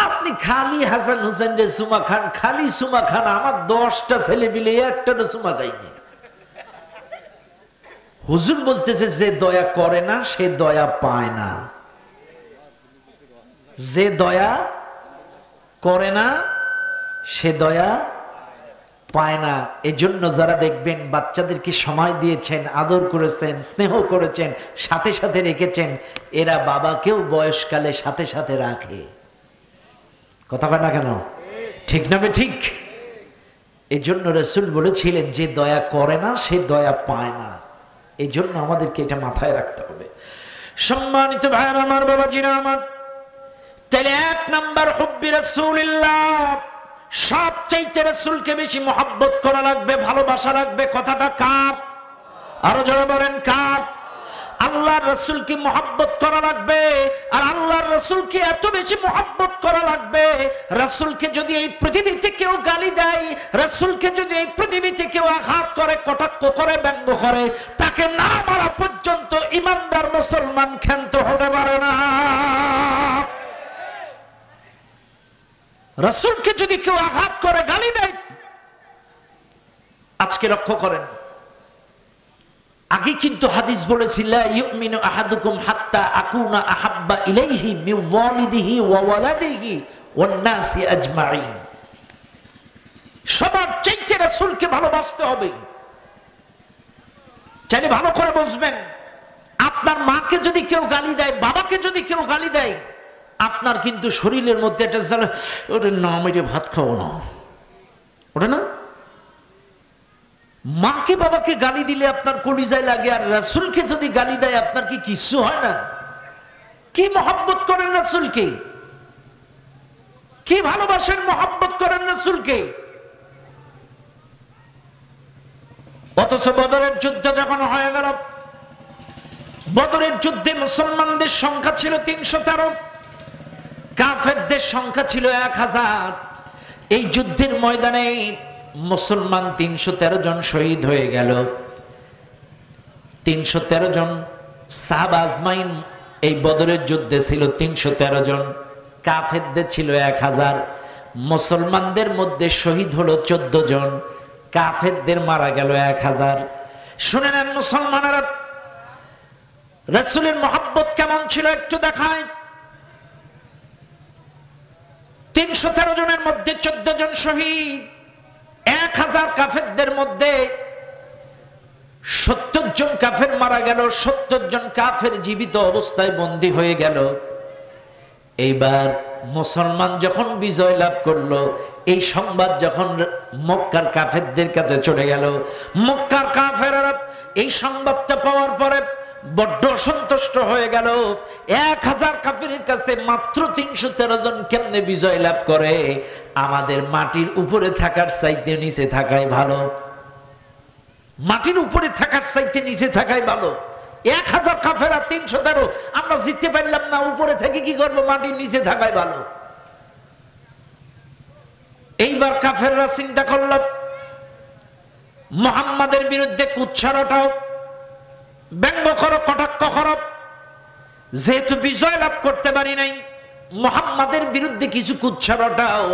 S1: আপনি খালি হাসান হুসাইনের সুমা খান, খালি সুমা খান, আমার 10টা ছেলে মিলে একটা সুমা খাইনি। হুজুর বলতেছে, যে দয়া করে না সে দয়া পায় না, যে দয়া করে না সে দয়া পায় না। এজন্য যারা দেখবেন বাচ্চাদেরকে সময় দিয়েছেন, আদর করেছেন, স্নেহ করেছেন, সাথে সাথে রেখেছেন, এরা বাবাকেও বয়সকালে সাথে সাথে রাখে। কথা কয় না কেন? ঠিক না ঠিক? এই জন্য রাসূল বলেছিলেন, যে দয়া করে না সে দয়া পায় না। এই জন্য আমাদেরকে এটা মাথায় রাখতে হবে। সম্মানিত ভাইরা আমার, বাবাজিরা আমার, তাহলে 1 নাম্বার হুব্বি রাসূলিল্লাহ, সবচাইতে রাসূলকে বেশি মহব্বত করা লাগবে, ভালোবাসা লাগবে। কথাটা কার? আরো জোরে বলেন কার? আল্লাহর রাসূলকে মহব্বত করা লাগবে। আর আল্লাহর রাসূলকে এত বেশি মহব্বত করা লাগবে, রাসূলকে যদি এই পৃথিবীতে কেউ গালি দেয়, রাসূলকে যদি এই পৃথিবীতে কেউ আঘাত করে, কটাক্ষ করে, ব্যঙ্গ করে, তাকে না মারা পর্যন্ত ঈমানদার মুসলমান ক্ষান্ত হতে পারে না। রাসূলকে যদি কেউ আঘাত করে, গালি দেয়, আজকে লক্ষ্য করেন, আগে কিন্তু হাদিস বলেছিল, লা ইউমিনু আহাদুকুম হাত্তা আকুনা আহাব্বা ইলাইহি মিন ওয়ালিদিহি ওয়া ওয়ালাদিহি ওয়ান নাসি আজমাইন। সবার চাইতে রাসূলকে ভালোবাসতে হবে। চাইলে ভালো করে বুঝবেন, আপনার মাকে যদি কেউ গালি দেয়, বাবাকে যদি কেউ গালি দেয়, আপনার কিন্তু শরীরের মধ্যে একটা জানা, ওটা না আমি ভাত খাবো না, ওটা না। মাকে বাবাকে গালি দিলে আপনার কলিজায় লাগে, আর রাসূলকে যদি গালি দেয় আপনার কি কিছু হয় না? কি মহব্বত করেন রাসূলকে, কি ভালোবাসেন, মহব্বত করেন রাসূলকে। অথচ বদরের যুদ্ধ যখন হয়ে গেল, বদরের যুদ্ধে মুসলমানদের সংখ্যা ছিল 313, কাফেরদের সংখ্যা ছিল 1000। এই যুদ্ধের ময়দানে মুসলমান 313 জন শহীদ হয়ে গেল। 313 জন সাহাবা আজমাইন এই বদরের যুদ্ধে ছিল 313 জন, কাফেরদের ছিল 1000। মুসলমানদের মধ্যে শহীদ হলো 14 জন, কাফেরদের মারা গেল 1000। শুনে নেন মুসলমানেরা, রাসূলের মহব্বত কেমন ছিল একটু দেখায়। 313 জনের মধ্যে 14 জন শহীদ, 1000 কাফেরদের মধ্যে 70 জন কাফের মারা গেল, 70 জন কাফের জীবিত অবস্থায় বন্দী হয়ে গেল। এইবার মুসলমান যখন বিজয় লাভ করলো, এই সংবাদ যখন মক্কার কাফেরদের কাছে চলে গেল, মক্কার কাফেররা এই সংবাদটা পাওয়ার পরে বড্ড সন্তুষ্ট হয়ে গেল। 1000 কাফেরের কাছে মাত্র 313 জন কেমনে বিজয় লাভ করে? আমাদের মাটির উপরে থাকার চাইতে নিচে থাকাই ভালো, মাটির উপরে থাকার চাইতে নিচে থাকাই ভালো। 1000 কাফের আর 313, আমরা জিততে পারলাম না, উপরে থেকে কি করবো? মাটির নিচে থাকাই ভালো। এইবার কাফেররা চিন্তা করল, মুহাম্মাদের বিরুদ্ধে কুচ্ছারটাও, ব্যঙ্গ করো, কটাক্ষ করো, যেহেতু বিজয় লাভ করতে পারি নাই, মুহাম্মাদের বিরুদ্ধে কিছু কুচ্ছারটাও।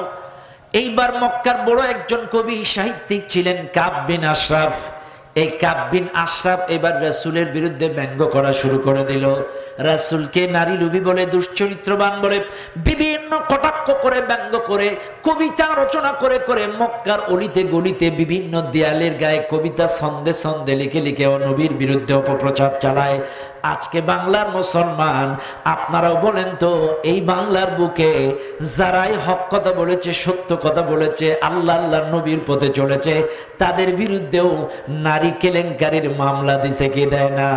S1: এইবার মক্কার বড় একজন কবি সাহিত্যিক ছিলেন কাব বিন আশরাফ। এই কাব বিন আশরাফ এবার রাসূলের বিরুদ্ধে ব্যঙ্গ করা শুরু করে দিল। রাসূলকে নারী লোভী বলে, দুশ্চরিত্রবান বলে, বিভিন্ন বিভিন্ন কটাক্ষ করে, ব্যঙ্গ করে, কবিতা রচনা করে করে মক্কার অলিতে গলিতে বিভিন্ন দেয়ালের গায়ে কবিতা ছন্দে ছন্দে লিখে লিখে নবীর বিরুদ্ধে অপপ্রচার চালায়। আজকে বাংলার মুসলমান, আপনারাও বলেন তো, এই বাংলার বুকে যারাই হক কথা বলেছে, সত্য কথা বলেছে, আল্লাহ আল্লাহ নবীর পথে চলেছে, তাদের বিরুদ্ধেও নারী কেলেঙ্কারির মামলা দিছে কি দেয় না?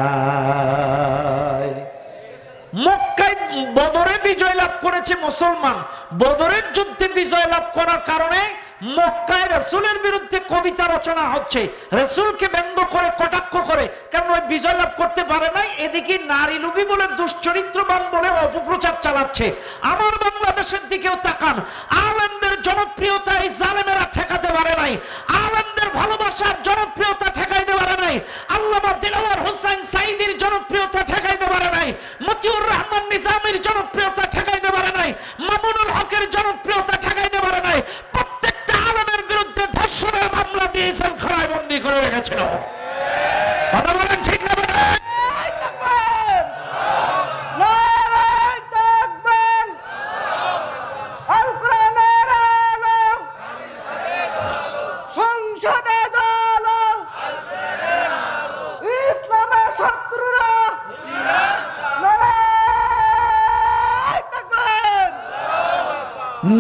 S1: মক্কায় বদরে বিজয় লাভ করেছে মুসলমান। বদরের যুদ্ধে বিজয় লাভ করার কারণে মক্কায় রাসূলের বিরুদ্ধে কবিতা রচনা হচ্ছে, রাসূলকে ব্যঙ্গ করে, কটাক্ষ করে, কারণ ওই বিজয় লাভ করতে পারে নাই। এদিকে নারী লোভী বলে, দুশ্চরিত্রবান বলে অপপ্রচার চালাচ্ছে। আমার বাংলাদেশের দিকেও তাকান, আলেমদের জনপ্রিয়তা এই জালেমেরা ঠেকাতে পারে নাই, আলেমদের ভালোবাসার জনপ্রিয়তা ঠেকাইতে পারে নাই, আল্লামা দিলওয়ার হোসেন সাঈদীর জনপ্রিয়তা ঠেকাইতে পারে নাই, মতিউর রহমান নিজামীর জনপ্রিয়তা ঠেকাইতে পারে নাই, মামুনুল হকের জনপ্রিয়তা ঠেকাইতে পারে নাই। প্রত্যেকটা আলেমের বিরুদ্ধে ধর্ষণের মামলা দিয়েছেন, খড়ায় বন্দী করে রেখেছিল। কথা বলেন ঠিক না?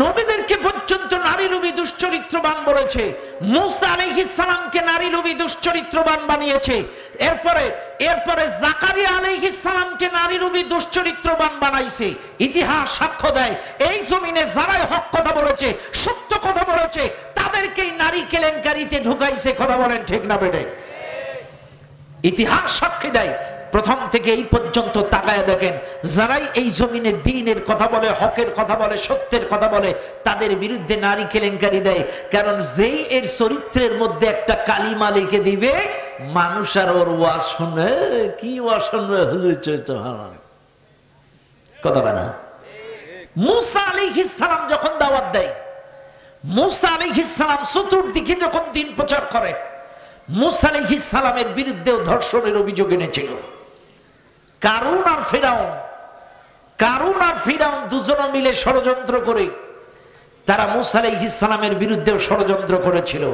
S1: নবীদেরকে পর্যন্ত নারী লোভী দুশ্চরিত্রবান বলেছে, মূসা আলাইহিস সালামকে নারী লোভী দুশ্চরিত্রবান বানিয়েছে, এরপরে জাকারিয়া আলাইহিস সালামকে নারী লোভী দুশ্চরিত্রবান বানাইছে। ইতিহাস সাক্ষ্য দেয়, এই জমিনে যারাই হক কথা বলেছে, সত্য কথা বলেছে, তাদেরকেই নারী কেলেঙ্কারিতে ঢুকাইছে। কথা বলেন ঠিক না বেটে? ইতিহাস সাক্ষী দেয়। প্রথম থেকে এই পর্যন্ত তাকায় দেখেন, যারাই এই জমিনে দ্বীনের কথা বলে, হকের কথা বলে, সত্যের কথা বলে, তাদের বিরুদ্ধে নারী কেলেঙ্কারি দেয়। কারণ যেই এর চরিত্রের মধ্যে একটা কালিমা লিখে দিবে, মানুষ আর ওর ওয়াজ শুনবে, কি ওয়াজ শুনবে, হুজুর চরিত্র কথা না। মূসা আলাইহিস সালাম যখন দাওয়াত দেয়, মূসা আলাইহিস সালাম চতুর্দিকে যখন দ্বীন প্রচার করে, মূসা আলাইহিস সালামের বিরুদ্ধেও ধর্ষণের অভিযোগ এনেছিল। কারুন আর ফিরাউন দুজনে মিলে ষড়যন্ত্র করে তারা মূসা আলাইহিস সালামের বিরুদ্ধেও ষড়যন্ত্র করেছিল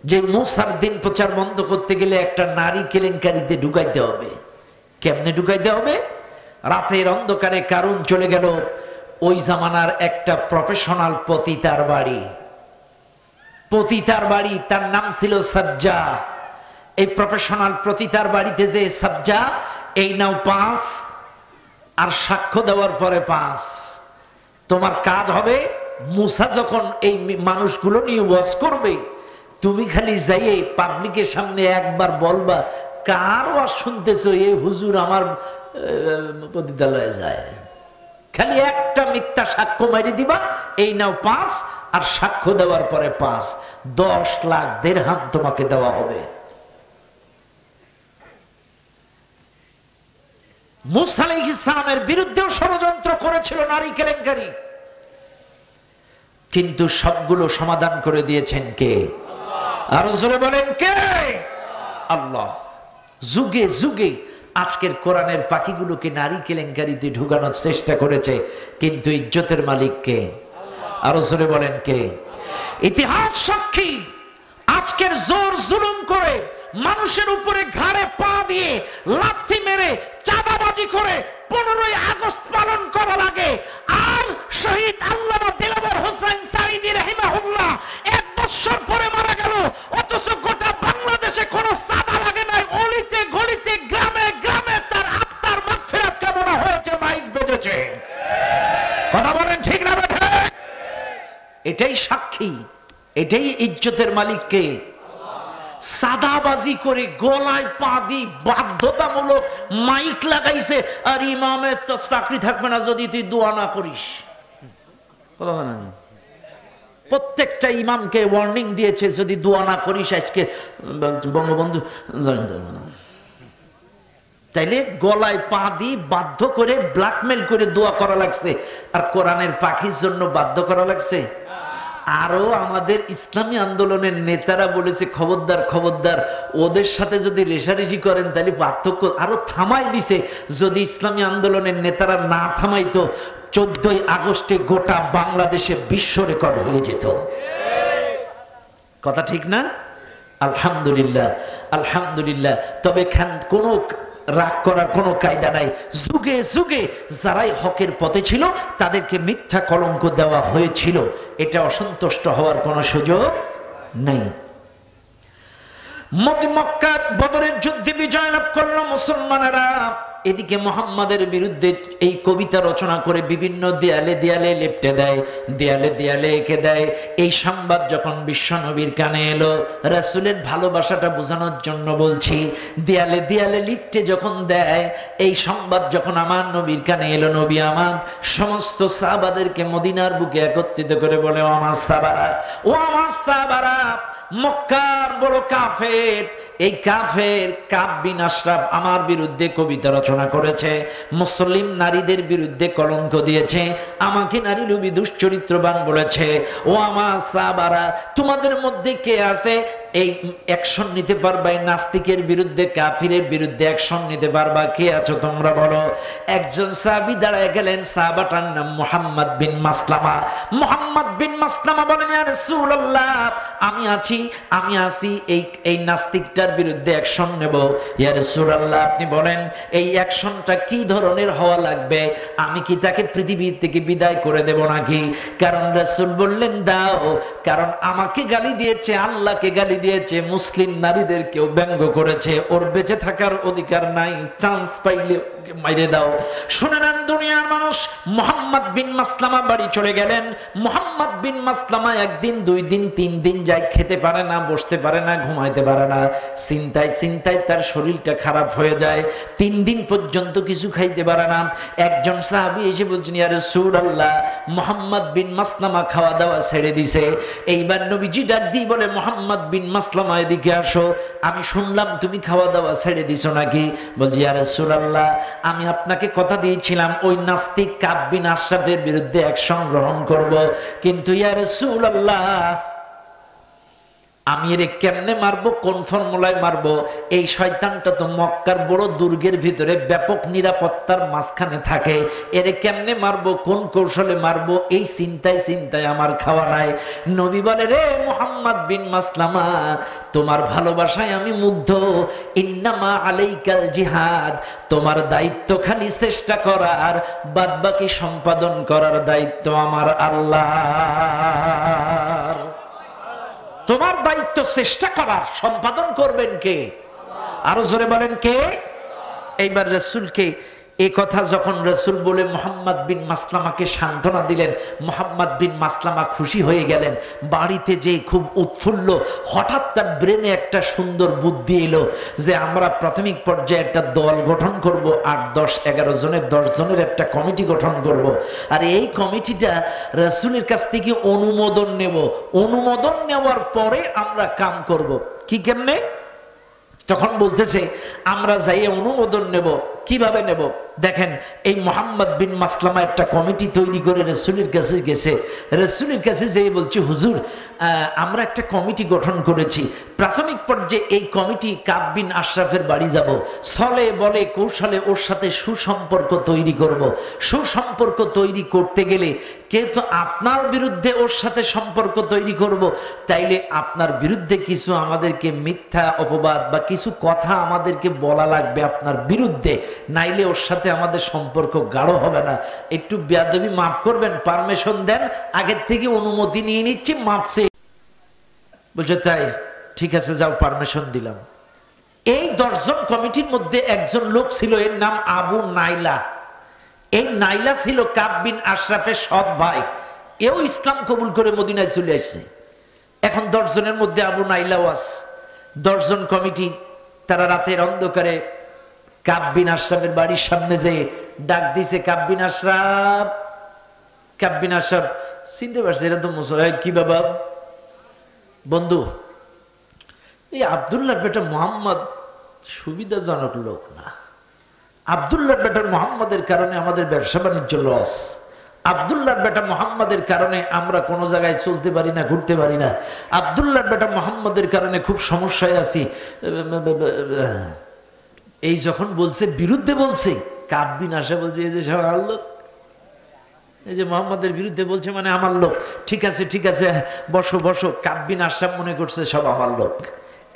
S1: যে মূসার দিন প্রচার বন্ধ করতে গেলে একটা নারী কেলেঙ্কারিতে ঢুকাইতে হবে। কেমনে ঢুকাইতে হবে? রাতের অন্ধকারে কারুন চলে গেল ওই জামানার একটা প্রফেশনাল পতিতার বাড়ি, তার নাম ছিল সাজ্জা। এই প্রফেশনাল পতিতার বাড়িতে যে সাজ্জা, এই নাও 5 আর সাক্ষ্য দেওয়ার পরে 5, তোমার কাজ হবে মূসা যখন এই মানুষগুলো নিয়ে ওয়াজ করবে, তুমি খালি যাইয়ে পাবলিকের সামনে একবার বলবা, কার ওয়াজ শুনতেছো? এই হুজুর আমার পতিতালয়ে যায়। খালি একটা মিথ্যা সাক্ষ্য মারি দিবা, এই নাও 5 আর সাক্ষ্য দেওয়ার পরে 5, 10 লাখ দিরহাম তোমাকে দেওয়া হবে। মূসা আলাইহিস সালামের বিরুদ্ধেও ষড়যন্ত্র করেছিল নারী কেলেঙ্কারি, কিন্তু সবগুলো সমাধান করে দিয়েছেন কে? আরো জোরে বলেন কে? আল্লাহ। যুগে যুগে আজকের কোরআনের পাখিগুলোকে নারী কেলেঙ্কারিতে ঢুকানোর চেষ্টা করেছে, কিন্তু ইজ্জতের মালিক কে? আরো জোরে বলেন কে? ইতিহাস সাক্ষী, আজকের জোর জুলুম করে মানুষের উপরে ঘাড়ে পা দিয়ে লাথি মেরে চাঁদাবাজি করে 15ই আগস্ট পালন করা লাগে, আর শহীদ আল্লামা দিলওয়ার হোসেন সাঈদী রাহিমাহুল্লাহ 1 বছর পরে মারা গেল, অথচ গোটা বাংলাদেশে কোনো চাঁদা লাগে নাই। অলিতে গলিতে গ্রামে গ্রামে তার আত্মার মাগফিরাত কামনা হয়েছে, মাইক বেজেছে। কথা বলেন ঠিক না বেঠে? এটাই সাক্ষী, এটাই ইজ্জতের মালিককে। সাদাবাজি করে গলায় পা দি বাধ্যতামূলক মাইক লাগাইছে, আর ইমামের তো চাকরি থাকবে না যদি তুই দোয়া না করিস। প্রত্যেকটা ইমামকে ওয়ার্নিং দিয়েছে, যদি দোয়া না করিস আজকে বঙ্গবন্ধু জানিয়ে দেবে না। তাইলে গলায় পা দি বাধ্য করে ব্ল্যাকমেল করে দোয়া করা লাগছে, আর কোরআনের পাখির জন্য বাধ্য করা লাগছে। আরো আমাদের ইসলামী আন্দোলনের নেতারা বলেছে খবরদার খবরদার, ওদের সাথে যদি রেষারেষি করেন তাহলে পার্থক্য আরো থামাই দিছে। যদি ইসলামী আন্দোলনের নেতারা না থামাইতো 14ই আগস্টে গোটা বাংলাদেশে বিশ্ব রেকর্ড হয়ে যেত। কথা ঠিক না? আলহামদুলিল্লাহ, আলহামদুলিল্লাহ। তবে কোনো রাগ করার কোনো কায়দা নাই। যুগে যুগে যারাই হকের পথে ছিল তাদেরকে মিথ্যা কলঙ্ক দেওয়া হয়েছিল, এটা অসন্তুষ্ট হওয়ার কোনো সুযোগ নাই। মক্কা বদরের যুদ্ধে বিজয় লাভ করলো মুসলমানেরা। এদিকে মুহাম্মাদের বিরুদ্ধে এই কবিতা রচনা করে বিভিন্ন দেয়ালে দেয়ালে লেপটে দেয়, দেয়ালে দেয়ালে এঁকে দেয়। এই সংবাদ যখন বিশ্ব নবীর কানে এলো, রাসূলের ভালোবাসাটা বোঝানোর জন্য বলছি, দেয়ালে দেয়ালে লিপটে যখন দেয়, এই সংবাদ যখন আমার নবীর কানে এলো, নবী আমার সমস্ত সাহাবাদেরকে মদিনার বুকে একত্রিত করে বলে, ও আমার সাহাবারা, ও আমার সাহাবারা, মক্কার বড় কাফের, এই কাফের কাব বিন আশরাফ আমার বিরুদ্ধে কবিতা রচনা করেছে, মুসলিম নারীদের বিরুদ্ধে কলঙ্ক দিয়েছে, আমাকে নারী লোভী দুশ্চরিত্রবান বলেছে। ও আমার সাহাবারা, তোমাদের মধ্যে কে আছে এই অ্যাকশন নিতে পারবা, এই নাস্তিকের বিরুদ্ধে, কাফিরের বিরুদ্ধে অ্যাকশন নিতে পারবা? কে আছো তোমরা বলো? একজন সাহাবী দাঁড়ায় গেলেন, সাহাবাটার নাম মুহাম্মদ বিন মাসলামা। মুহাম্মদ বিন মাসলামা বলেন, ইয়া রাসূলুল্লাহ, আমি আছি এই নাস্তিকটার বিরুদ্ধে অ্যাকশন নেব। ইয়া রাসূলুল্লাহ, আপনি বলেন এই অ্যাকশনটা কি ধরনের হওয়া লাগবে? আমি কি তাকে পৃথিবী থেকে বিদায় করে দেব নাকি? কারণ রাসূল বললেন, দাও, কারণ আমাকে গালি দিয়েছে, আল্লাহকে গালি দিয়েছে, মুসলিম নারীদেরকেও ব্যঙ্গ করেছে, ওর বেঁচে থাকার অধিকার নাই, চান্স পাইলে মাইরে দাও। শুনে নেন দুনিয়ার মানুষ, মুহাম্মদ বিন মাসলামা বাড়ি চলে গেলেন। মুহাম্মদ বিন মাসলামা একদিন, 2 দিন, 3 দিন যায়, খেতে পারে না, বসতে পারে না, ঘুমাইতে পারে না, চিন্তায় চিন্তায় তার শরীরটা খারাপ হয়ে যায়। 3 দিন পর্যন্ত কিছু খাইতে পারে না। একজন সাহাবী এসে বলছেন, ইয়া রাসূলুল্লাহ, মুহাম্মদ বিন মাসলামা খাওয়া দাওয়া ছেড়ে দিছে। এইবার নবীজি ডাক দিয়ে বলে, মুহাম্মদ বিন মাসলামা এদিকে আসো, আমি শুনলাম তুমি খাওয়া দাওয়া ছেড়ে দিছো নাকি? বলছি, ইয়া রাসূলুল্লাহ, আমি আপনাকে কথা দিয়েছিলাম ওই নাস্তিক কাব বিন আশরাফের বিরুদ্ধে অ্যাকশন গ্রহণ করব, কিন্তু ইয়া রাসূলুল্লাহ আমি এর কেমনে মারবো, কোন ফর্মুলায় মারবো? এই শয়তানটা তো মক্কার বড় দুর্গের ভিতরে ব্যাপক নিরাপত্তার মাঝখানে থাকে, এর কেমনে মারবো, কোন কৌশলে মারবো, এই চিন্তায় চিন্তায় আমার খাওয়া নাই। নবী বলে, রে মুহাম্মদ বিন মাসলামা, তোমার ভালোবাসায় আমি মুগ্ধ, ইন্নামা আলাইকাল জিহাদ, তোমার দায়িত্ব খালি চেষ্টা করার, বাদবাকি সম্পাদন করার দায়িত্ব আমার আল্লাহর। তোমার দায়িত্ব চেষ্টা করার, সম্পাদন করবেন কে? আরো জোরে বলেন কে? এইবার রাসূলকে এই কথা যখন রাসূল বলে মুহাম্মদ বিন মাসলামাকে সান্ত্বনা দিলেন, মুহাম্মদ বিন মাসলামা খুশি হয়ে গেলেন। বাড়িতে যে খুব উৎফুল্ল, হঠাৎ তার ব্রেনে একটা সুন্দর বুদ্ধি এলো যে আমরা প্রাথমিক পর্যায়ে একটা দল গঠন করব, 8, 10, 11 জনের, 10 জনের একটা কমিটি গঠন করব। আর এই কমিটিটা রাসূলের কাছ থেকে অনুমোদন নেব, অনুমোদন নেওয়ার পরে আমরা কাম করব। কি কেমনে? তখন বলতেছে, আমরা যাই অনুমোদন নেব। কিভাবে নেব? দেখেন, এই মুহাম্মদ বিন মাসলামা একটা কমিটি তৈরি করে রাসূলের কাছে গেছে। রাসূলের কাছে যেয়ে বলছে, হুজুর, আমরা একটা কমিটি গঠন করেছি। প্রাথমিক পর্যায়ে এই কমিটি কাব বিন আশরাফের বাড়ি যাব, ছলে বলে কৌশলে ওর সাথে সুসম্পর্ক তৈরি করব। সুসম্পর্ক তৈরি করতে গেলে কিন্তু আপনার বিরুদ্ধে ওর সাথে সম্পর্ক তৈরি করব, তাইলে আপনার বিরুদ্ধে কিছু আমাদেরকে মিথ্যা অপবাদ বা কিছু কথা আমাদেরকে বলা লাগবে আপনার বিরুদ্ধে, নাইলে ওর সাথে আমাদের সম্পর্ক গাঢ় হবে না। একটু বেয়াদবি মাফ করবেন, পারমিশন দেন, আগের থেকে অনুমতি নিয়ে নিচ্ছি, মাপছে। বলছে, তাই ঠিক আছে, যাও, পারমিশন দিলাম। এই 10 জন কমিটির মধ্যে একজন লোক ছিল, এর নাম আবু নাইলা। এই নাইলা ছিল কাব বিন আশরাফের সৎ ভাই, এও ইসলাম কবুল করে মদিনায় চলে আসছে। এখন 10 জনের মধ্যে আবু নাইলাও আছে। 10 জন কমিটি, তারা রাতের অন্ধকারে কাব বিন আশরাফের বাড়ির সামনে যে ডাক দিছে, কাব বিন আশরাফ, কাব বিন আশরাফ চিনতে পারছে, এটা তো মুসলমান। কি বাবা? বন্ধু, এই আব্দুল্লাহর বেটা মুহাম্মদ সুবিধাজনক লোক না। আব্দুল্লাহর বেটা মুহাম্মদের কারণে আমাদের ব্যবসা বাণিজ্য লস। আব্দুল্লাহর বেটা মোহাম্মদের কারণে আমরা কোনো জায়গায় চলতে পারি না, ঘুরতে পারি না। আব্দুল্লাহর বেটা মোহাম্মদের কারণে খুব সমস্যায় আছি। এই যখন বলছে, বিরুদ্ধে বলছে, কাব বিন আশা বলছে এই যে সব আমার লোক, এই যে মোহাম্মদের বিরুদ্ধে বলছে মানে আমার লোক। ঠিক আছে ঠিক আছে, বসো বসো। কাব বিন আশা মনে করছে সব আমার লোক।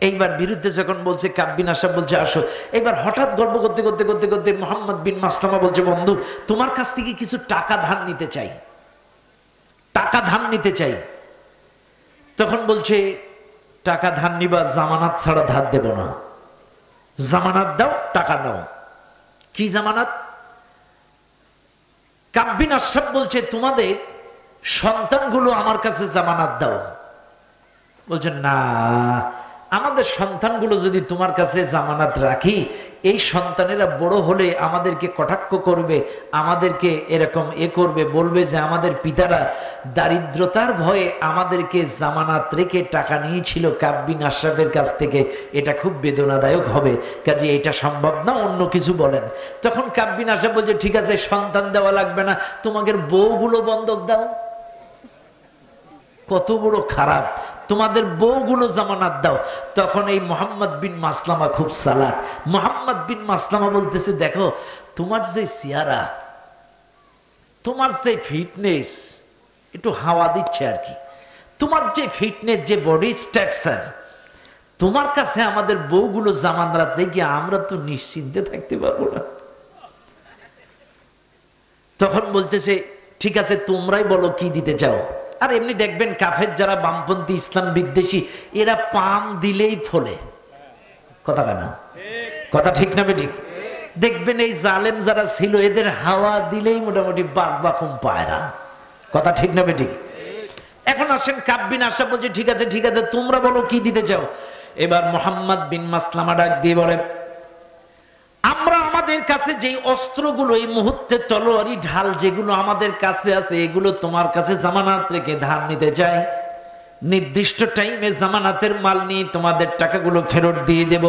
S1: এইবার বিরুদ্ধে যখন বলছে, কাব বিন আশা বলছে আসো। এইবার হঠাৎ গল্প করতে করতে করতে করতে মোহাম্মদ বিন মাসলামা বলছে, বন্ধু তোমার কাছ থেকে কিছু টাকা ধার নিতে চাই, টাকা ধার নিতে চাই। তখন বলছে, টাকা ধার নিবা, জামানত ছাড়া ধার দেব না। জামানত দাও, টাকা নাও। কি জামানত? কাব বিন আশরাফ বলছে, তোমাদের সন্তানগুলো আমার কাছে জামানত দাও। বলছে না, আমাদের সন্তানগুলো যদি তোমার কাছে জামানত রাখি, এই সন্তানেরা বড় হলে আমাদেরকে কটাক্ষ করবে, আমাদেরকে এরকম করবে, বলবে যে আমাদের পিতারা দারিদ্রতার ভয়ে আমাদেরকে জামানত রেখে টাকা নিয়েছিল কাব বিন আশরাফের কাছ থেকে, এটা খুব বেদনাদায়ক হবে, কাজে এটা সম্ভব না, অন্য কিছু বলেন। তখন কাব বিন আশরাফ বলছে, ঠিক আছে সন্তান দেওয়া লাগবে না, তোমাদের বউগুলো বন্ধক দাও। কত বড় খারাপ, তোমাদের বউগুলো জামানত দাও। তখন এই মোহাম্মদ বিন মাসলামা খুব চালাক। মোহাম্মদ বিন মাসলামা বলতেছে, দেখো তোমার যে চেহারা, তোমার যে ফিটনেস, একটু হাওয়া দিচ্ছে আর কি, তোমার যে ফিটনেস, যে বডি স্ট্রাকচার, তোমার কাছে আমাদের বউগুলো জামানত রেখে আমরা তো নিশ্চিন্তে থাকতে পারবো না। তখন বলতেছে, ঠিক আছে তোমরাই বলো কি দিতে চাও। আর এমনি দেখবেন কাফের যারা বামপন্থী ইসলাম বিদ্বেষী, এরা পাম দিলেই ফলে। কথা কেন? কথা ঠিক না বেঠিক? দেখবেন এই জালেম যারা ছিল, এদের হাওয়া দিলেই মোটামুটি বাঘ বাকুম পায়রা। কথা ঠিক না বেঠিক? এখন আসেন, কাব বিন আশরাফ বলছে, ঠিক আছে ঠিক আছে তোমরা বলো কি দিতে চাও। এবার মোহাম্মদ বিন মাসলামা ডাক দিয়ে বলে, আমরা আমাদের কাছে যে অস্ত্রগুলো, এই মুহূর্তে তলোয়ারি ঢাল যেগুলো আমাদের কাছে আছে, এগুলো তোমার কাছে জামানত রেখে ধার নিতে চাই। নির্দিষ্ট টাইমে জামানাতের মাল নিয়ে তোমাদের টাকাগুলো ফেরত দিয়ে দেব।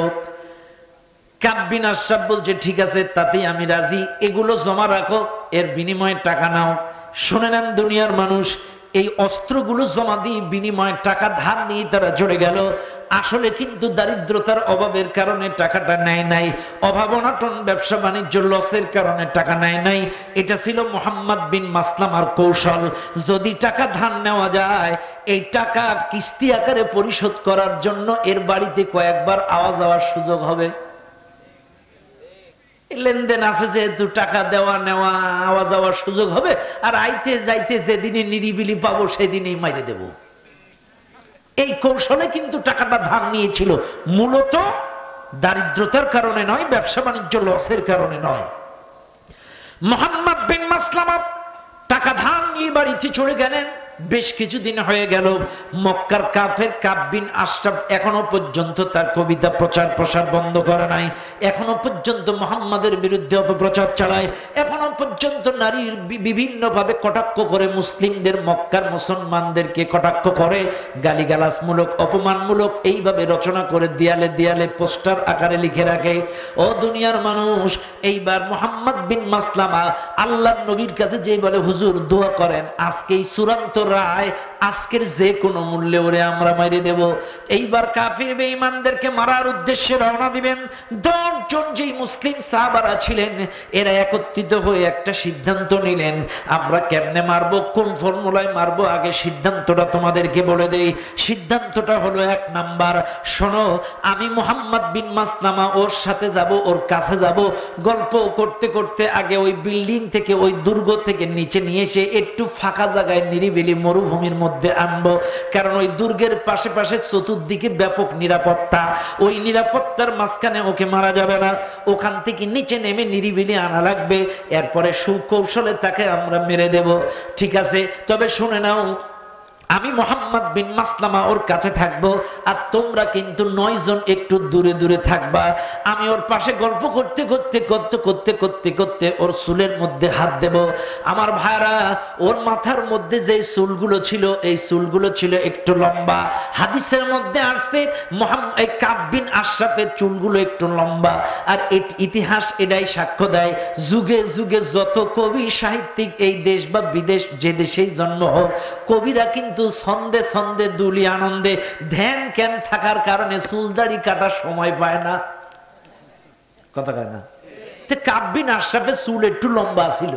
S1: কাব বিন আশরাফ বলছে, ঠিক আছে তাতেই আমি রাজি, এগুলো জমা রাখো, এর বিনিময়ে টাকা নাও। শুনে নেন দুনিয়ার মানুষ, এই অস্ত্রগুলো জমা দিয়ে বিনিময়ে টাকা ধার নিয়ে তারা জড়ে গেল। আসলে কিন্তু দারিদ্রতার অভাবের কারণে টাকাটা নেয় নাই, অভাব অনটন ব্যবসা বাণিজ্য লসের কারণে টাকা নেয় নাই। এটা ছিল মোহাম্মদ বিন মাসলামার কৌশল। যদি টাকা ধার নেওয়া যায়, এই টাকা কিস্তি আকারে পরিশোধ করার জন্য এর বাড়িতে কয়েকবার আওয়াজ যাওয়ার সুযোগ হবে। লেনদেন আছে যেহেতু, টাকা দেওয়া নেওয়া আওয়া যাওয়ার সুযোগ হবে। আর আইতে যাইতে যেদিনে নিরিবিলি পাবো সেদিনেই মাইরে দেব। এই কৌশলে কিন্তু টাকাটা ধার নিয়েছিল, মূলত দারিদ্রতার কারণে নয়, ব্যবসা বাণিজ্য লসের কারণে নয়। মোহাম্মদ বিন মাসলামা টাকা ধার নিয়ে বাড়িতে চলে গেলেন। বেশ কিছুদিন হয়ে গেল, মক্কার কাফের কাব বিন আশরাফ এখনো পর্যন্ত তার কবিতা প্রচার প্রসার বন্ধ করে নাই। এখনো পর্যন্ত মুহাম্মাদের বিরুদ্ধে অপপ্রচার চালায়। এখনো পর্যন্ত নারীর বিভিন্ন ভাবে কটাক্ষ করে, মুসলিমদের, মক্কার মুসলমানদেরকে কটাক্ষ করে, গালিগালাজমূলক, অপমানমূলক এইভাবে রচনা করে দেয়ালে দেয়ালে পোস্টার আকারে লিখে রাখে। ও দুনিয়ার মানুষ, এইবার মুহাম্মদ বিন মাসলামা আল্লাহর নবীর কাছে যে বলে, হুজুর দোয়া করেন, আজকেই চূড়ান্ত রায়, আজকের যে কোনো মূল্যে ওরে আমরা মেরে দেব। এইবার কাফির বেঈমানদেরকে মারার উদ্দেশ্যে রওনা দিবেন। 10 জন যেই মুসলিম সাহাবারা ছিলেন, এরা একত্রিত হয়ে একটা সিদ্ধান্ত নিলেন, আমরা কেমনে মারবো, কোন ফর্মুলায় মারবো, আগে সিদ্ধান্তটা তোমাদেরকে বলে দেই। সিদ্ধান্তটা হলো, 1 নাম্বার, শোনো, আমি মুহাম্মদ বিন মাসলামা ওর সাথে যাব, ওর কাছে যাব, গল্প করতে করতে আগে ওই বিল্ডিং থেকে, ওই দুর্গ থেকে নিচে নিয়ে এসে একটু ফাঁকা জায়গায় নিরিবিলি মরুভূমির মধ্যে আনবো। কারণ ওই দুর্গের পাশে পাশে চতুর্দিকে ব্যাপক নিরাপত্তা, ওই নিরাপত্তার মাঝখানে ওকে মারা যাবে না, ওখান থেকে নিচে নেমে নিরিবিলি আনা লাগবে, এরপরে সুকৌশলে তাকে আমরা মেরে দেব। ঠিক আছে, তবে শুনে নাও, আমি মুহাম্মদ বিন মাসলামা ওর কাছে থাকবো, আর তোমরা কিন্তু 9 জন একটু দূরে দূরে থাকবা। আমি ওর পাশে গল্প করতে করতে করতে করতে করতে করতে ওর চুলের মধ্যে হাত দেব। আমার ভাইরা, ওর মাথার মধ্যে যে চুলগুলো ছিল, এই চুলগুলো ছিল একটু লম্বা। হাদিসের মধ্যে আসছে এই কাব বিন আশরাফের চুলগুলো একটু লম্বা। আর ইতিহাস এটাই সাক্ষ্য দেয়, যুগে যুগে যত কবি সাহিত্যিক এই দেশ বা বিদেশ যে দেশেই জন্ম হোক, কবিরা কিন্তু ছন্দে ছন্দে দুলি আনন্দে ধ্যান জ্ঞান থাকার কারণে চুলদাড়ি কাটার সময় পায় না। কথা কয় না? কাব বিন আশরাফের চুল একটু লম্বা ছিল।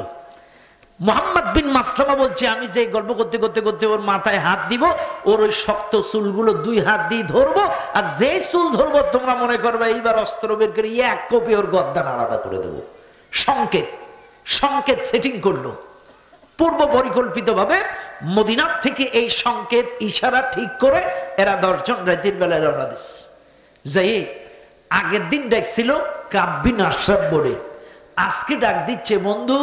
S1: মুহাম্মদ বিন মাসলামা বলছে, আমি যে গল্প করতে করতে করতে ওর মাথায় হাত দিব, ওর ওই শক্ত চুলগুলো 2 হাত দিয়ে ধরবো, আর যে চুল ধরবো তোমরা মনে করবে এইবার অস্ত্র বের করে এক কপি ওর গর্দান আলাদা করে দেবো। সংকেত সংকেত সেটিং করলো পূর্ব পরিকল্পিত ভাবে। মদিনার থেকে এই সংকেত ইশারা ঠিক করে এরা 10 জন রাতের বেলায় রওনা দিস। যাই আগের দিন ডাকছিল কাব বিন আশরাফ বলে, আজকে ডাক দিচ্ছে বন্ধু।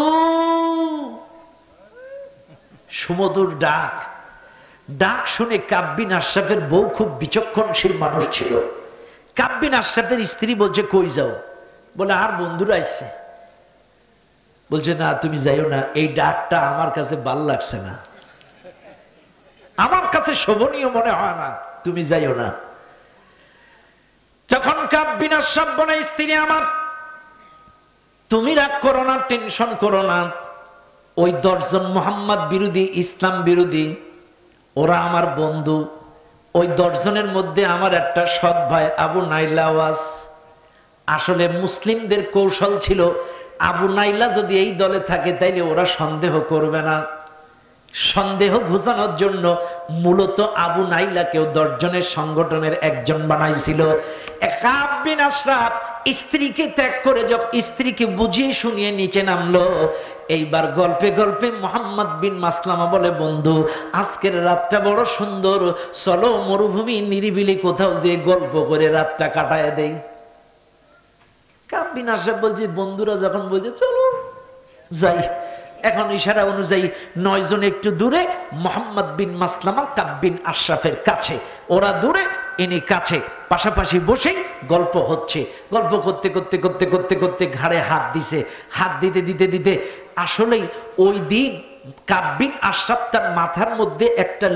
S1: সুমধুর ডাক, ডাক শুনে কাব বিন আশরাফের বউ খুব বিচক্ষণশীল মানুষ ছিল। কাব বিন আশরাফের স্ত্রী বলছে, কই যাও? বলে, আর বন্ধুরা আসছে। বলছে, না তুমি যাইও না, এই ডাকটা আমার কাছে ভাল লাগছে না, আমার কাছে শোভনীয় মনে হয় না, তুমি যাইও না। তখন কাব বিন আশরাফ বলে, স্ত্রী আমার, তুমি রাগ করো না, টেনশন করো না। ওই 10 জন মুহাম্মদ বিরোধী, ইসলাম বিরোধী, ওরা আমার বন্ধু। ওই 10 জনের মধ্যে আমার একটা সৎ ভাই আবু নাইলা ওয়াজ। আসলে মুসলিমদের কৌশল ছিল, আবু নাইলা যদি এই দলে থাকে তাইলে ওরা সন্দেহ করবে না। সন্দেহ ঘুচানোর জন্য মূলত আবু নাইলাকেও 10 জনের সংগঠনের একজন বানাইছিল। কাব বিন আশরাফ স্ত্রীকে ত্যাগ করে যখন স্ত্রীকে বুঝিয়ে শুনিয়ে নিচে নামলো, এইবার গল্পে গল্পে মুহাম্মদ বিন মাসলামা বলে, বন্ধু আজকের রাতটা বড় সুন্দর, চলো মরুভূমি নিরিবিলি কোথাও যে গল্প করে রাতটা কাটায় দেই। কাব বিন আশরাফ বলছে, বন্ধুরা যখন বলছে চলো যাই। এখন ইশারা অনুযায়ী 9 জন একটু দূরে, মুহাম্মদ বিন মাসলামা কাব বিন আশরাফের কাছে, ওরা দূরে ইনি কাছে, পাশাপাশি বসেই গল্প হচ্ছে। গল্প করতে করতে করতে করতে করতে ঘাড়ে হাত দিছে। হাত দিতে দিতে দিতে আসলেই ওই দিন কাব বিন আশরাফ তার মাথার মধ্যে একটা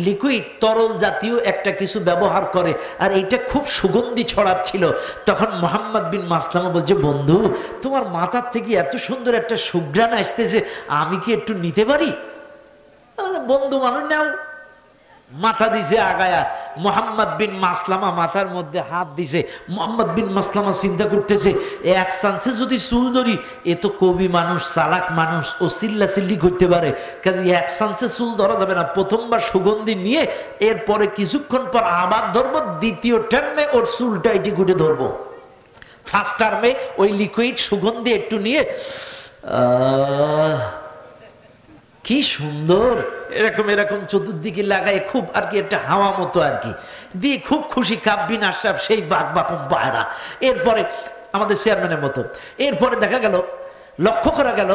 S1: লিকুইড তরল জাতীয় একটা কিছু ব্যবহার করে, আর এইটা খুব সুগন্ধি ছড়াচ্ছিল। তখন মুহাম্মদ বিন মাসলামা বলছে, বন্ধু তোমার মাথার থেকে এত সুন্দর একটা সুঘ্রাণ আসতেছে, আমি কি একটু নিতে পারি? বন্ধু মানুষ নাও। মাথা দিছে আগায়া, মুহাম্মদ বিন মাসলামা মাথার মধ্যে হাত দিছে। মুহাম্মদ বিন মাসলামা চিন্তা করতেছে, এক চান্সে যদি চুল ধরি, এ তো কবি মানুষ, চালাক মানুষ, ও চিল্লা চিল্লি করতে পারে, কাজে এক চান্সে চুল ধরা যাবে না। প্রথমবার সুগন্ধি নিয়ে এরপরে কিছুক্ষণ পর আবার ধরবো, দ্বিতীয় টার্মে ওর চুলটা এটি ঘুটে ধরবো। ফার্স্ট টার্মে ওই লিকুইড সুগন্ধি একটু নিয়ে কি সুন্দর এরকম এরকম চতুর্দিকে লাগায়, খুব আর কি একটা হাওয়া মতো আর কি দিয়ে খুব খুশি কাব বিন আশরাফ, সেই বাঘ বাকুম বায়রা। এরপরে আমাদের চেয়ারম্যানের মতো। এরপরে দেখা গেল, লক্ষ্য করা গেল,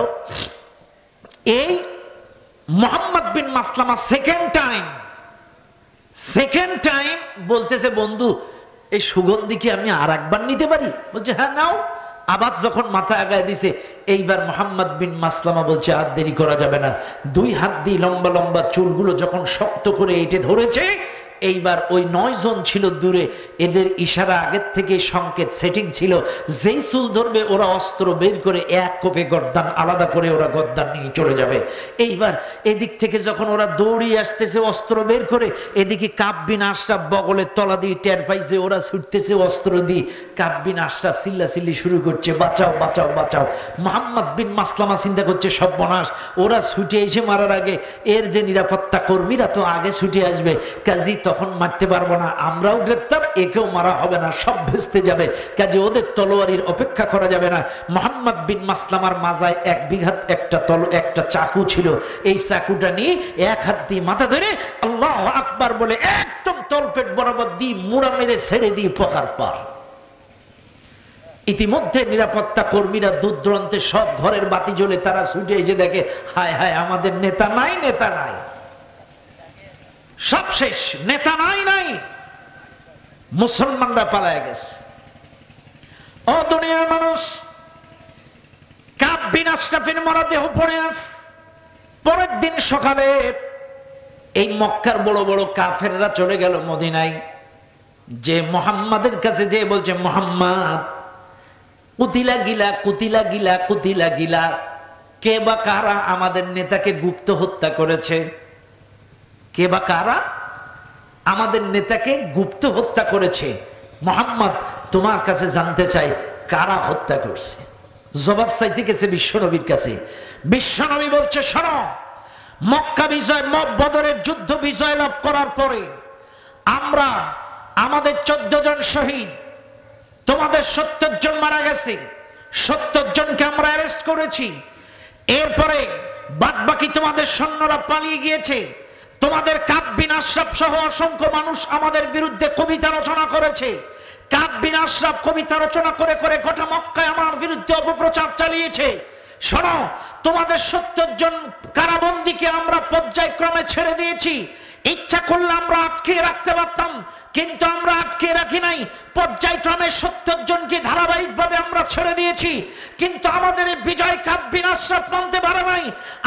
S1: এই মুহাম্মদ বিন মাসলামা সেকেন্ড টাইম বলতেছে, বন্ধু এই সুগন্ধি কি আমি আর একবার নিতে পারি? বলছে, হ্যাঁ নাও। আবার যখন মাথা আগায় দিছে, এইবার মুহাম্মদ বিন মাসলামা বলছে, আর দেরি করা যাবে না। 2 হাত দিয়ে লম্বা লম্বা চুলগুলো যখন শক্ত করে এঁটে ধরেছে, এইবার ওই 9 জন ছিল দূরে, এদের ইশারা আগের থেকে সংকেত সেটিং ছিল, যেই চুল ধরবে ওরা অস্ত্র বের করে এক কোপে গর্দান আলাদা করে ওরা গর্দান নিয়ে চলে যাবে। এইবার এদিক থেকে যখন ওরা দৌড়িয়ে আসতেছে অস্ত্র বের করে, এদিকে কাব বিন আশরাফ বগলের তলা দিয়ে টের পাইছে ওরা ছুটতেছে অস্ত্র দিয়ে। কাব বিন আশরাফ চিল্লাচিল্লি শুরু করছে, বাঁচাও বাঁচাও বাঁচাও। মুহাম্মদ বিন মাসলামা চিন্তা করছে, সর্বনাশ, ওরা ছুটে এসে মারার আগে এর যে নিরাপত্তা কর্মীরা তো আগে ছুটে আসবে, কাজী তখন মারতে পারবো না, আমরাও গ্রেপ্তার, একেও মারা হবে না, সব ভেস্তে যাবে, কাজে ওদের তলোয়ারির অপেক্ষা করা যাবে না। মুহাম্মদ বিন মাসলামার মাজায় 1 বিঘাত একটা চাকু ছিল, এই চাকুটা নিয়ে 1 হাত দিয়ে মাথা ধরে আল্লাহু আকবার বলে একদম তলপেট বরাবর দিয়ে মুড়া মেরে ছেড়ে দিয়ে পকার পার। ইতিমধ্যে নিরাপত্তা কর্মীরা দূর দূরান্তে সব ঘরের বাতি জ্বলে, তারা ছুটে এসে দেখে, হায় হায় আমাদের নেতা নাই, নেতা নাই। সব শেষ, নেতা নাই, মুসলমানরা পালায় গেছে। ও দুনিয়ার মানুষ, কাব বিন আশরাফের মরদেহ পড়ে আছে। পরের দিন সকালে এই মক্কার বড় বড় কাফেররা চলে গেল মদিনায়, যে মুহাম্মাদের কাছে যে বলছে, মুহাম্মদ কুতিলা গিলা কুতিলা গিলা কুতিলা গিলা, কে বা কারা আমাদের নেতাকে গুপ্ত হত্যা করেছে? কে বা কারা আমাদের নেতাকে গুপ্ত হত্যা করেছে? মুহাম্মদ তোমার কাছে জানতে চাই, কারা হত্যা করছে? জবাব চাইতে গেছে বিশ্বনবীর কাছে। বিশ্বনবী বলছে, শোনো, মক্কা বিজয়, বদরের যুদ্ধ বিজয় লাভ করার পরে আমরা আমাদের 14 জন শহীদ, তোমাদের 70 জন মারা গেছে, 70 জনকে আমরা অ্যারেস্ট করেছি। এরপরে বাদবাকি তোমাদের সৈন্যরা পালিয়ে গিয়েছে। তোমাদের কাব বিন আশরাফ সহ অসংখ্য মানুষ আমাদের বিরুদ্ধে কবিতা রচনা করেছে। কাব বিন আশরাফ কবিতা রচনা করে করে গোটা মক্কায় আমার বিরুদ্ধে অপপ্রচার চালিয়েছে। শোনো, তোমাদের 70 জন কারাবন্দীকে আমরা পর্যায়ক্রমে ছেড়ে দিয়েছি। ইচ্ছা করলে আমরা আটকে রাখতে পারতাম, কিন্তু আমরা আটকে রাখি নাই। পর্যায়ক্রমে 70 জনকে ধারাবাহিকভাবে আমরা ছেড়ে দিয়েছি, কিন্তু আমাদের এই বিজয় কাব বিন আশরাফ মানতে পারে নাই।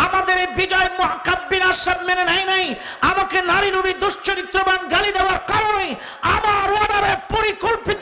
S1: আমাদের এই বিজয় কাব বিন আশরাফ মেনে নেয় নাই। আমাকে নারী নবী দুশ্চরিত্রবান গালি দেওয়ার কারণে আমার অর্ডারে পরিকল্পিত